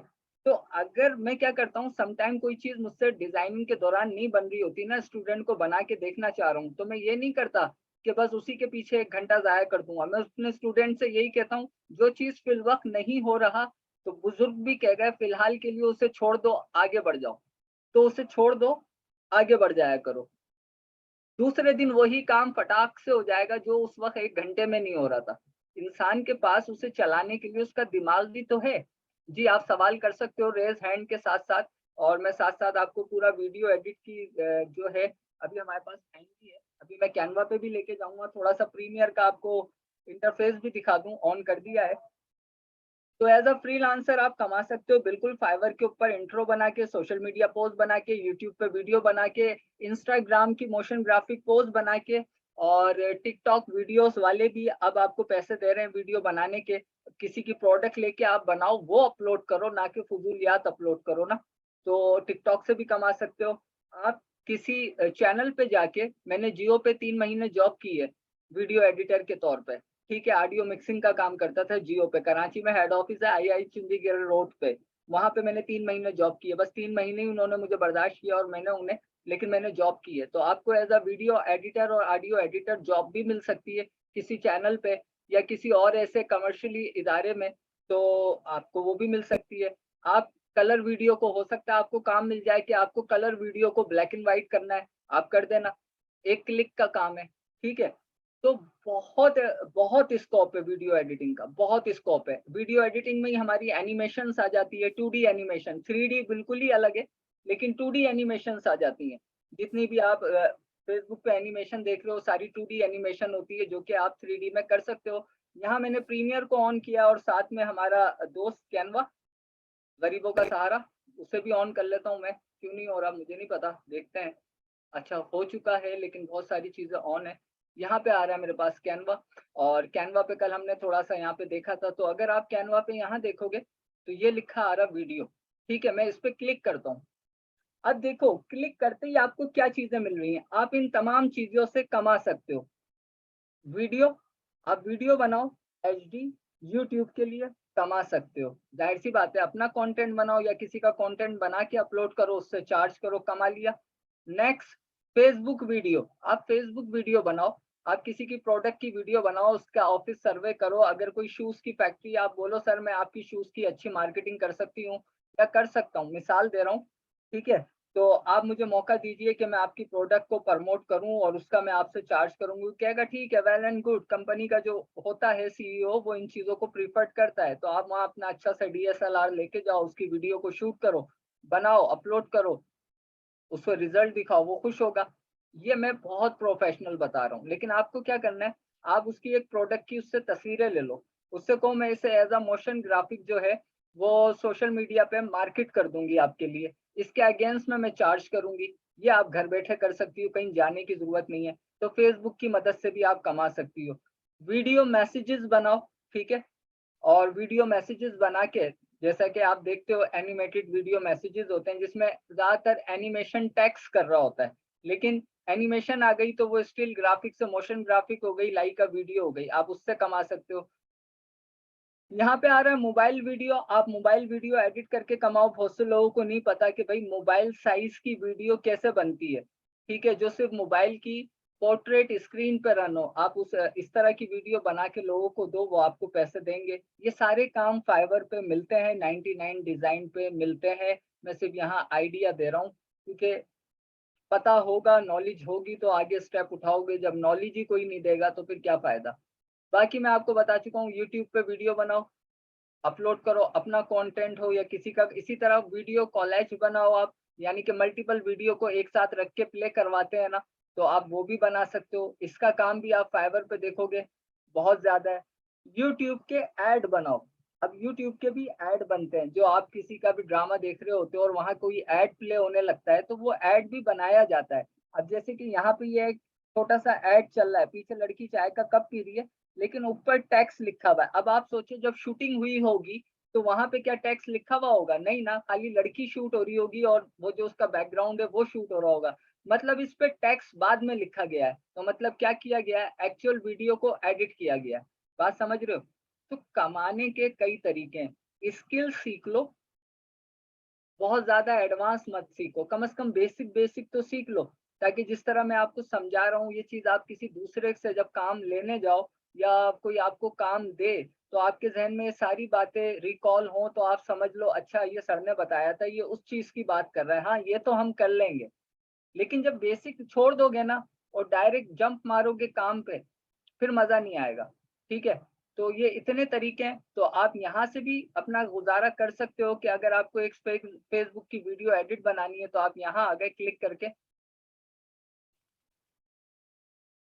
तो अगर मैं क्या करता हूँ, समटाइम कोई चीज मुझसे डिजाइनिंग के दौरान नहीं बन रही होती ना, स्टूडेंट को बना के देखना चाह रहा हूँ, तो मैं ये नहीं करता कि बस उसी के पीछे 1 घंटा जाया कर दूंगा। मैं अपने स्टूडेंट से यही कहता हूँ, जो चीज फिल वक्त नहीं हो रहा, तो बुजुर्ग भी कह गए फिलहाल के लिए उसे छोड़ दो, आगे बढ़ जाओ, तो उसे छोड़ दो, आगे बढ़ जाया करो। दूसरे दिन वही काम फटाक से हो जाएगा जो उस वक्त 1 घंटे में नहीं हो रहा था। इंसान के पास उसे चलाने के लिए उसका दिमाग भी तो है। जी, आप सवाल कर सकते हो रेज हैंड के साथ साथ, और मैं साथ साथ आपको पूरा वीडियो एडिट की जो है, अभी हमारे पास टाइम भी है, अभी मैं कैनवा पे भी लेके जाऊंगा, थोड़ा सा प्रीमियर का आपको इंटरफेस भी दिखा दूं, ऑन कर दिया है। तो एज अ फ्रीलांसर आप कमा सकते हो बिल्कुल, फाइवर के ऊपर इंट्रो बना के, सोशल मीडिया पोस्ट बना के, यूट्यूब पे वीडियो बना के, इंस्टाग्राम की मोशन ग्राफिक पोस्ट बना के, और टिकटॉक वीडियोस वाले भी अब आपको पैसे दे रहे हैं वीडियो बनाने के। किसी की प्रोडक्ट लेके आप बनाओ, वो अपलोड करो, ना कि फजूलियात अपलोड करो ना। तो टिकटॉक से भी कमा सकते हो आप। किसी चैनल पे जाके, मैंने जियो पे 3 महीने जॉब की है वीडियो एडिटर के तौर पे। ठीक है, ऑडियो मिक्सिंग का काम करता था जियो पे, कराची में हेड ऑफिस है आई चंडीगढ़ रोड पे, वहां पे मैंने 3 महीने जॉब की है। बस 3 महीने ही उन्होंने मुझे बर्दाश्त किया और मैंने उन्हें, लेकिन मैंने जॉब की है। तो आपको एज अ वीडियो एडिटर और ऑडियो एडिटर जॉब भी मिल सकती है किसी चैनल पे या किसी और ऐसे कमर्शियली इदारे में, तो आपको वो भी मिल सकती है। आप कलर वीडियो को हो सकता है आपको काम मिल जाए कि आपको कलर वीडियो को ब्लैक एंड व्हाइट करना है, आप कर देना, एक क्लिक का काम है, ठीक है। तो बहुत बहुत स्कोप है वीडियो एडिटिंग का, बहुत स्कोप है। वीडियो एडिटिंग में ही हमारी एनिमेशंस आ जाती है, 2D एनिमेशन, 3D बिल्कुल ही अलग है, लेकिन 2D एनिमेशंस आ जाती हैं। जितनी भी आप फेसबुक पे एनिमेशन देख रहे हो, सारी 2D एनिमेशन होती है, जो कि आप 3D में कर सकते हो। यहाँ मैंने प्रीमियर को ऑन किया और साथ में हमारा दोस्त कैनवा, गरीबों का सहारा, उसे भी ऑन कर लेता हूँ मैं। क्यों नहीं हो रहा मुझे नहीं पता, देखते हैं। अच्छा हो चुका है, लेकिन बहुत सारी चीजें ऑन है। यहाँ पे आ रहा है मेरे पास कैनवा, और कैनवा पे कल हमने थोड़ा सा यहाँ पे देखा था। तो अगर आप कैनवा पे यहाँ देखोगे तो ये लिखा आ रहा वीडियो, ठीक है। मैं इस पे क्लिक करता हूँ। अब देखो क्लिक करते ही आपको क्या चीजें मिल रही हैं, आप इन तमाम चीजों से कमा सकते हो। वीडियो, आप वीडियो बनाओ एचडी, यूट्यूब के लिए कमा सकते हो। जाहिर सी बात है, अपना कंटेंट बनाओ या किसी का कंटेंट बना के अपलोड करो, उससे चार्ज करो, कमा लिया। नेक्स्ट, फेसबुक वीडियो, आप फेसबुक वीडियो बनाओ, आप किसी की प्रोडक्ट की वीडियो बनाओ, उसका ऑफिस सर्वे करो। अगर कोई शूज की फैक्ट्री, आप बोलो सर मैं आपकी शूज की अच्छी मार्केटिंग कर सकती हूँ या कर सकता हूँ, मिसाल दे रहा हूँ, ठीक है। तो आप मुझे मौका दीजिए कि मैं आपकी प्रोडक्ट को प्रमोट करूं और उसका मैं आपसे चार्ज करूंगी। कहेगा ठीक है, वेल एंड गुड। कंपनी का जो होता है सीईओ, वो इन चीजों को प्रीफर्ड करता है। तो आप वहां अपना अच्छा सा डीएसएलआर लेके जाओ, उसकी वीडियो को शूट करो, बनाओ, अपलोड करो, उसको रिजल्ट दिखाओ, वो खुश होगा। ये मैं बहुत प्रोफेशनल बता रहा हूँ, लेकिन आपको क्या करना है, आप उसकी एक प्रोडक्ट की उससे तस्वीरें ले लो, उससे कहो मैं इसे एज अ मोशन ग्राफिक जो है वो सोशल मीडिया पे मार्केट कर दूंगी आपके लिए, इसके अगेंस्ट में मैं चार्ज करूंगी। ये आप घर बैठे कर सकती हो, कहीं जाने की जरूरत नहीं है। तो फेसबुक की मदद से भी आप कमा सकती हो। वीडियो मैसेजेस बनाओ, ठीक है। और वीडियो मैसेजेस बना के, जैसा कि आप देखते हो एनिमेटेड वीडियो मैसेजेस होते हैं जिसमें ज्यादातर एनिमेशन टेक्स्ट कर रहा होता है, लेकिन एनिमेशन आ गई तो वो स्टिल ग्राफिक से मोशन ग्राफिक हो गई, लाइक का वीडियो हो गई, आप उससे कमा सकते हो। यहाँ पे आ रहा है मोबाइल वीडियो, आप मोबाइल वीडियो एडिट करके कमाओ। बहुत से लोगों को नहीं पता कि भाई मोबाइल साइज की वीडियो कैसे बनती है, ठीक है, जो सिर्फ मोबाइल की पोर्ट्रेट स्क्रीन पे रन हो, आप उस इस तरह की वीडियो बना के लोगों को दो, वो आपको पैसे देंगे। ये सारे काम फाइवर पे मिलते हैं, 99 डिजाइन पे मिलते हैं। मैं सिर्फ यहाँ आइडिया दे रहा हूँ, क्योंकि पता होगा, नॉलेज होगी तो आगे स्टेप उठाओगे। जब नॉलेज ही कोई नहीं देगा तो फिर क्या फायदा। बाकी मैं आपको बता चुका हूँ, यूट्यूब पे वीडियो बनाओ, अपलोड करो, अपना कंटेंट हो या किसी का। इसी तरह वीडियो कॉलेज बनाओ आप, यानी कि मल्टीपल वीडियो को एक साथ रख के प्ले करवाते हैं ना, तो आप वो भी बना सकते हो। इसका काम भी आप फाइवर पे देखोगे बहुत ज्यादा है। यूट्यूब के ऐड बनाओ, अब यूट्यूब के भी ऐड बनते हैं, जो आप किसी का भी ड्रामा देख रहे होते हो और वहां कोई ऐड प्ले होने लगता है तो वो ऐड भी बनाया जाता है। अब जैसे कि यहाँ पे ये एक छोटा सा ऐड चल रहा है, पीछे लड़की चाय का कप पी रही है, लेकिन ऊपर टैक्स लिखा हुआ है। अब आप सोचिए जब शूटिंग हुई होगी तो वहां पे क्या टैक्स लिखा हुआ होगा? नहीं ना, खाली लड़की शूट हो रही होगी और वो जो उसका बैकग्राउंड है वो शूट हो रहा होगा। मतलब इस पे टैक्स बाद में लिखा गया है, तो मतलब क्या किया गया है, एक्चुअल वीडियो को एडिट किया गया है। बात समझ रहे हो? तो कमाने के कई तरीके हैं, स्किल सीख लो, बहुत ज्यादा एडवांस मत सीखो, कम से कम बेसिक बेसिक तो सीख लो, ताकि जिस तरह मैं आपको समझा रहा हूँ ये चीज आप किसी दूसरे से जब काम लेने जाओ या कोई आपको काम दे, तो आपके जहन में ये सारी बातें रिकॉल हो, तो आप समझ लो अच्छा ये सर ने बताया था, ये उस चीज की बात कर रहा है, हाँ ये तो हम कर लेंगे। लेकिन जब बेसिक छोड़ दोगे ना और डायरेक्ट जंप मारोगे काम पे, फिर मजा नहीं आएगा, ठीक है। तो ये इतने तरीके हैं, तो आप यहाँ से भी अपना गुजारा कर सकते हो कि अगर आपको एक फेसबुक की वीडियो एडिट बनानी है तो आप यहाँ आ गए क्लिक करके।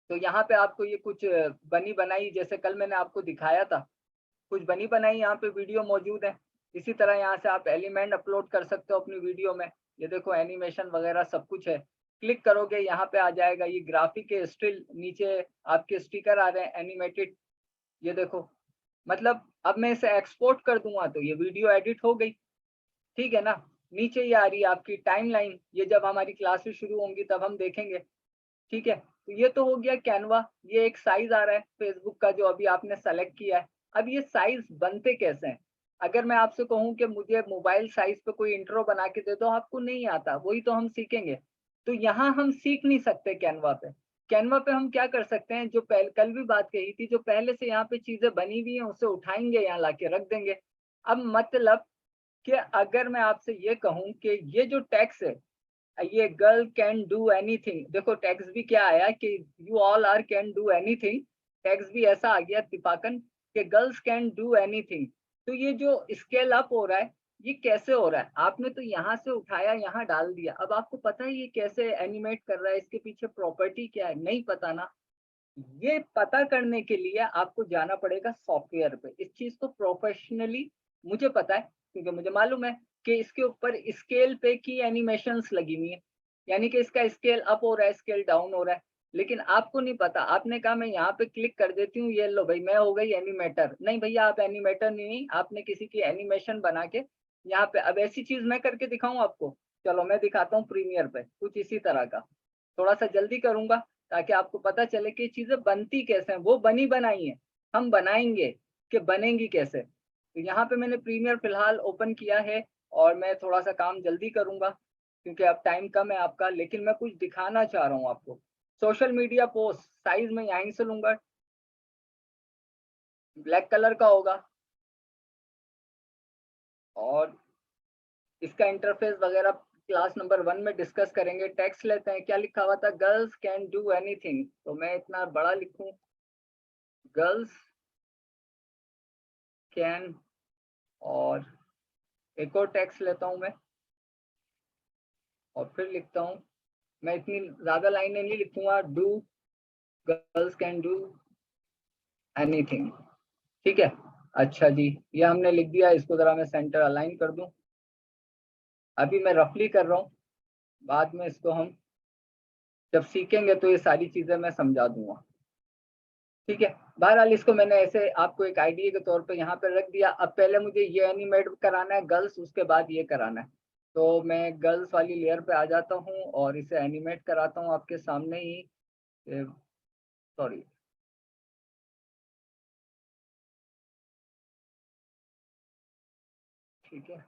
तो यहाँ पे आपको ये कुछ बनी बनाई, जैसे कल मैंने आपको दिखाया था, कुछ बनी बनाई यहाँ पे वीडियो मौजूद है। इसी तरह यहाँ से आप एलिमेंट अपलोड कर सकते हो अपनी वीडियो में। ये देखो एनिमेशन वगैरह सब कुछ है। क्लिक करोगे यहाँ पे आ जाएगा, ये ग्राफिक है, स्टिल नीचे आपके स्टिकर आ रहे हैं एनिमेटेड, ये देखो। मतलब अब मैं इसे एक्सपोर्ट कर दूंगा तो ये वीडियो एडिट हो गई, ठीक है ना। नीचे ये आ रही है आपकी टाइमलाइन, ये जब हमारी क्लासेस शुरू होंगी तब हम देखेंगे, ठीक है। तो ये तो हो गया कैनवा। ये एक साइज आ रहा है फेसबुक का जो अभी आपने सेलेक्ट किया है। अब ये साइज बनते कैसे हैं? अगर मैं आपसे कहूँ कि मुझे मोबाइल साइज पे कोई इंट्रो बना के दे दो, आपको नहीं आता, वही तो हम सीखेंगे। तो यहाँ हम सीख नहीं सकते कैनवा पे। कैनवा पे हम क्या कर सकते हैं, जो पहले कल भी बात कही थी, जो पहले से यहाँ पे चीजें बनी हुई हैं उसे उठाएंगे, यहाँ लाके रख देंगे। अब मतलब कि अगर मैं आपसे ये कहूँ कि ये जो टैक्स है, ये गर्ल कैन डू एनीथिंग, देखो टैक्स भी क्या आया कि you all are can do anything, text भी ऐसा आ गया इत्तेफाकन कि गर्ल्स कैन डू एनीथिंग। तो ये जो स्केल अप हो रहा है, ये कैसे हो रहा है? आपने तो यहाँ से उठाया, यहाँ डाल दिया। अब आपको पता है ये कैसे एनिमेट कर रहा है, इसके पीछे प्रॉपर्टी क्या है? नहीं पता ना। ये पता करने के लिए आपको जाना पड़ेगा सॉफ्टवेयर पे। इस चीज़ को प्रोफेशनली मुझे पता है, क्योंकि मुझे मालूम है कि इसके ऊपर स्केल पे की एनिमेशंस लगी हुई हैं। यानी कि इसका स्केल अप हो रहा है, स्केल डाउन हो रहा है। लेकिन आपको नहीं पता, आपने कहा मैं यहाँ पे क्लिक कर देती हूँ, ये लो भाई मैं हो गई एनिमेटर। नहीं भैया, आप एनिमेटर नहीं, आपने किसी की एनिमेशन बना के यहाँ पे, अब ऐसी चीज़ मैं करके दिखाऊँ आपको? चलो मैं दिखाता हूँ प्रीमियर पे, कुछ इसी तरह का। थोड़ा-सा जल्दी करूँगा ताकि आपको पता चले कि चीज़ें बनती कैसे हैं, वो बनी बनाई हैं, हम बनाएँगे कि बनेंगी कैसे। तो यहाँ पे मैंने प्रीमियर फ़िलहाल ओपन किया है और मैं थोड़ा-सा काम जल्दी करूँगा क्योंकि अब टाइम कम है आपका, लेकिन मैं कुछ दिखाना चाह रहा हूँ आपको। सोशल मीडिया पोस्ट साइज़ मैं यहीं से लूँगा, ब्लैक कलर का होगा और इसका इंटरफ़ेस वग़ैरह क्लास नंबर 1 में डिस्कस करेंगे। टेक्स्ट लेते हैं, क्या लिखा हुआ था? गर्ल्स कैन डू एनीथिंग, तो मैं इतना बड़ा लिखूँ, गर्ल्स कैन, और एक और टेक्स्ट लेता हूँ मैं और फिर लिखता हूँ, मैं इतनी ज़्यादा लाइनें नहीं लिखूँगा, do, girls can do anything, ठीक है? अच्छा जी, ये हमने लिख दिया, इसको ज़रा मैं सेंटर अलाइन कर दूँ। अभी मैं रफली कर रहा हूँ, बाद में इसको हम जब सीखेंगे तो ये सारी चीज़ें मैं समझा दूँगा, ठीक है? बहरहाल इसको मैंने ऐसे आपको एक आइडिया के तौर पे यहाँ पे रख दिया। अब पहले मुझे ये एनिमेट कराना है गर्ल्स, उसके बाद ये कराना है। तो मैं गर्ल्स वाली लेयर पे आ जाता हूँ और इसे एनिमेट कराता हूँ आपके सामने ही। सॉरी, ठीक है।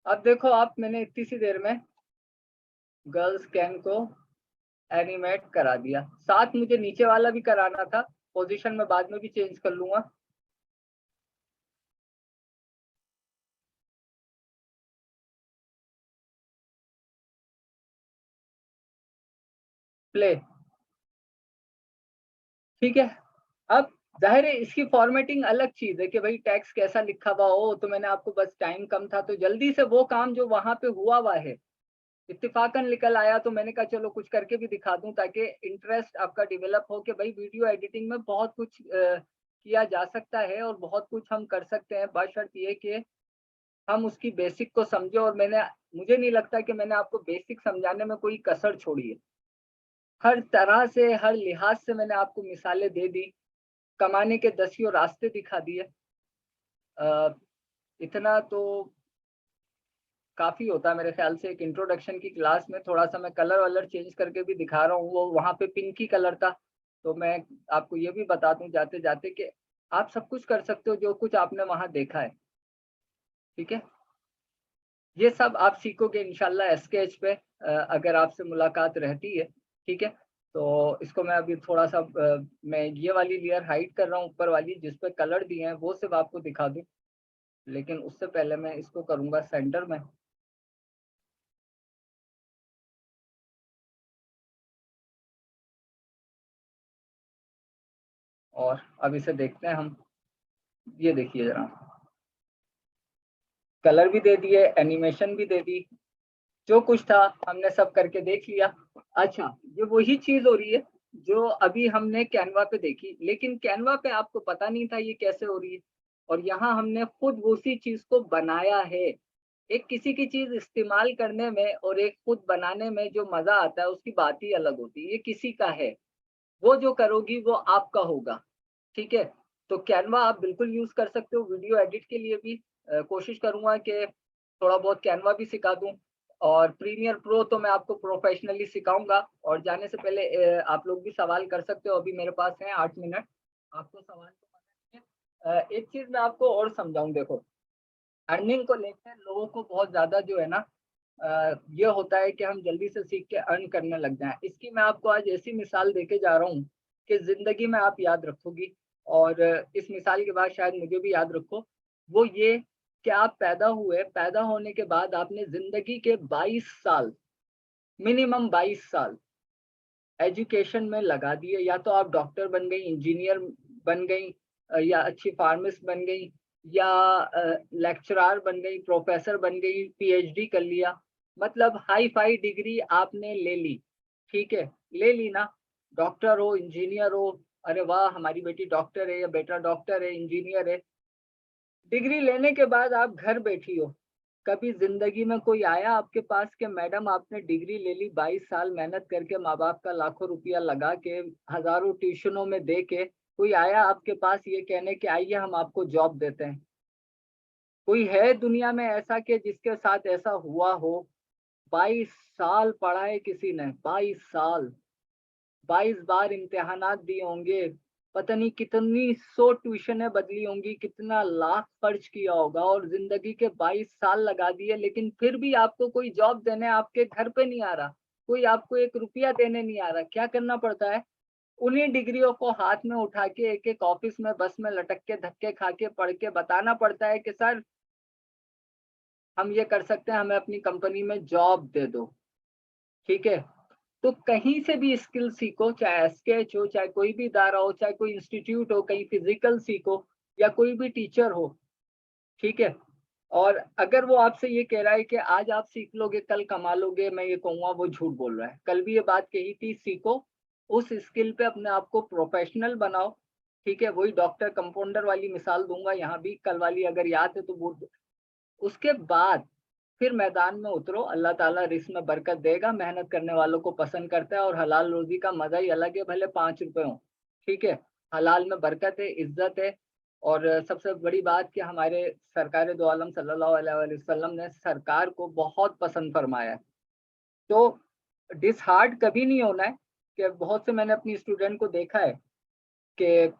अब देखो आप, मैंने इतनी सी देर में गर्ल्स कैन को एनिमेट करा दिया। साथ मुझे नीचे वाला भी कराना था, पोजीशन में बाद में भी चेंज कर लूँगा। प्ले, ठीक है। अब ज़ाहिर है इसकी फॉर्मेटिंग अलग चीज़ है कि भई टेक्स्ट कैसा लिखा हुआ हो, तो मैंने आपको बस टाइम कम था तो जल्दी से वो काम जो वहाँ पे हुआ है, इत्तेफ़ाकन निकल आया, तो मैंने कहा चलो कुछ करके भी दिखा दूँ ताकि इंटरेस्ट आपका डेवलप हो कि भई वीडियो एडिटिंग में बहुत कुछ किया जा सकता है और बहुत कुछ हम कर सकते हैं, बशर्ते ये कि हम उसकी बेसिक को समझें। और मुझे नहीं लगता कि मैंने आपको बेसिक समझाने में कोई कसर छोड़ी है। हर तरह से, हर लिहाज से मैंने आपको मिसालें दे दी, कमाने के दसियों रास्ते दिखा दिए। अ, इतना तो काफ़ी होता है मेरे ख़्याल से। एक इंट्रोडक्शन की क्लास में थोड़ा-सा मैं कलर-वलर चेंज करके भी दिखा रहा हूँ, वो वहाँ पे पिंकी कलर था। तो मैं आपको ये भी बता दूँ जाते-जाते कि आप सब कुछ कर सकते हो जो कुछ आपने वहाँ देखा है, ठीक है? ये सब आप सीखोगे इंशाल्लाह एसकेएच पे, अगर आपसे मुलाकात रहती है, ठीक है? तो इसको मैं अभी थोड़ा-सा मैं ये वाली लेयर हाइड कर रहा हूँ, ऊपर वाली जिस पे कलर दिए हैं, वो सिर्फ़ आपको दिखा दूँ। लेकिन उससे पहले मैं इसको करूँगा सेंटर में। और अब इसे देखते हैं हम। ये देखिए ज़रा, कलर भी दे दिए, एनिमेशन भी दे दी, जो कुछ था हमने सब करके देख लिया। अच्छा, ये वही चीज़ हो रही है जो अभी हमने कैनवा पे देखी, लेकिन कैनवा पे आपको पता नहीं था ये कैसे हो रही है और यहाँ हमने खुद उसी चीज़ को बनाया है। एक किसी की चीज़ इस्तेमाल करने में और एक खुद बनाने में जो मज़ा आता है उसकी बात ही अलग होती है। ये किसी का है, वो जो करोगी वो आपका होगा। ठीक है? तो कैनवा आप बिल्कुल यूज़ कर सकते हो वीडियो एडिट के लिए भी। कोशिश करूँगा कि थोड़ा बहुत कैनवा भी सिखा दूँ और प्रीमियर प्रो तो मैं आपको प्रोफ़ेशनली सिखाऊँगा। और जाने से पहले आप लोग भी सवाल कर सकते हो, अभी मेरे पास हैं 8 मिनट। आपको सवाल तो करना ही है। एक चीज़ मैं आपको और समझाऊँ, देखो, अर्निंग को लेकर लोगों को बहुत ज्यादा जो है ना ये होता है कि हम जल्दी से सीख के अर्न करने लग जाएं। इसकी मैं आपको आज ऐसी मिसाल देके जा रहा हूँ कि जिंदगी में आप याद रखोगी, और इस मिसाल के बाद शायद मुझे भी याद रखो। वो ये कि आप पैदा हुए, पैदा होने के बाद आपने जिंदगी के 22 साल, मिनिमम 22 साल एजुकेशन में लगा दिए। या तो आप डॉक्टर बन गई, इंजीनियर बन गई, या अच्छी फार्मिस्ट बन गई, या लेक्चरर बन गई, प्रोफेसर बन गई, पीएचडी कर लिया, मतलब हाई फाई डिग्री आपने ले ली। ठीक है, ले ली ना, डॉक्टर हो, इंजीनियर हो, अरे वाह हमारी बेटी डॉक्टर है या बेटा डॉक्टर है, इंजीनियर है। डिग्री लेने के बाद आप घर बैठी हो। कभी जिंदगी में कोई आया आपके पास कि मैडम आपने डिग्री ले ली, 22 साल मेहनत करके, माँ बाप का लाखों रुपया लगा के, हजारों ट्यूशनों में दे के, कोई आया आपके पास ये कहने के आइए हम आपको जॉब देते हैं? कोई है दुनिया में ऐसा कि जिसके साथ ऐसा हुआ हो? 22 साल पढ़ा है किसी ने, 22 साल, 22 बार इम्तिहानात दिए होंगे, पता नहीं कितनी 100 ट्यूशनें बदली होंगी, कितना लाख खर्च किया होगा, और जिंदगी के 22 साल लगा दिए, लेकिन फिर भी आपको कोई जॉब देने आपके घर पे नहीं आ रहा, कोई आपको 1 रुपया देने नहीं आ रहा। क्या करना पड़ता है? उन्हीं डिग्रियों को हाथ में उठा के एक एक ऑफिस में, बस में लटक के, धक्के खा के, पढ़ के बताना पड़ता है कि सर हम ये कर सकते हैं, हमें अपनी कंपनी में जॉब दे दो। ठीक है, तो कहीं से भी स्किल सीखो, चाहे स्केच हो, चाहे कोई भी इदारा हो, चाहे कोई इंस्टीट्यूट हो, कहीं फिजिकल सीखो, या कोई भी टीचर हो। ठीक है, और अगर वो आपसे ये कह रहा है कि आज आप सीख लोगे कल कमा लोगे, मैं ये कहूँगा वो झूठ बोल रहा है। कल भी ये बात कही थी, सीखो, उस स्किल पे अपने आप को प्रोफेशनल बनाओ। ठीक है, वही डॉक्टर कंपाउंडर वाली मिसाल दूंगा यहाँ भी, कल वाली अगर याद है तो वो। उसके बाद फिर मैदान में उतरो, अल्लाह ताला रिस्क में बरकत देगा, मेहनत करने वालों को पसंद करता है, और हलाल रोजी का मजा ही अलग है, भले 5 रुपए हो। ठीक है, हलाल में बरकत है, इज्जत है। और सबसे बड़ी बात कि हमारे सरकार दो आलम सल्लल्लाहु अलैहि वसल्लम ने सरकार को बहुत पसंद फरमाया है। तो डिसहार्ट कभी नहीं होना है। कि बहुत से मैंने अपनी स्टूडेंट को देखा है कि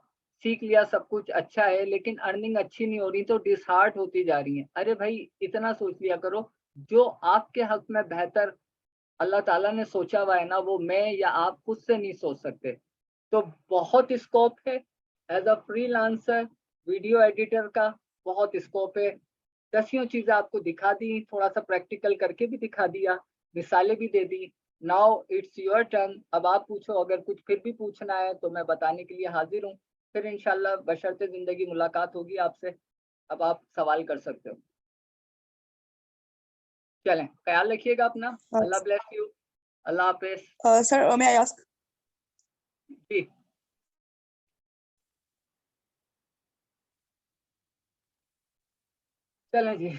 सीख लिया, सब कुछ अच्छा है, लेकिन अर्निंग अच्छी नहीं हो रही, तो डिसहार्ट होती जा रही है। अरे भाई इतना सोच लिया करो, जो आपके हक में बेहतर अल्लाह ताला ने सोचा हुआ है ना, वो मैं या आप खुद से नहीं सोच सकते। तो बहुत स्कोप है as a freelancer, video editor का बहुत स्कोप है। दसियों चीजें आपको दिखा दी, थोड़ा सा प्रैक्टिकल करके भी दिखा दिया, मिसालें भी दे दी। नाउ इट्स योर टर्न, अब आप पूछो, अगर कुछ फिर भी पूछना है तो मैं बताने के लिए हाजिर हूँ। फिर इंशाल्लाह बशर्ते जिंदगी मुलाकात होगी आपसे, अब आप सवाल कर सकते हो। चलें, ख्याल रखिएगा अपना, अल्लाह ब्लेस यू, अल्लाह हाफिज।
Sir, may I ask?
जी, चलें जी।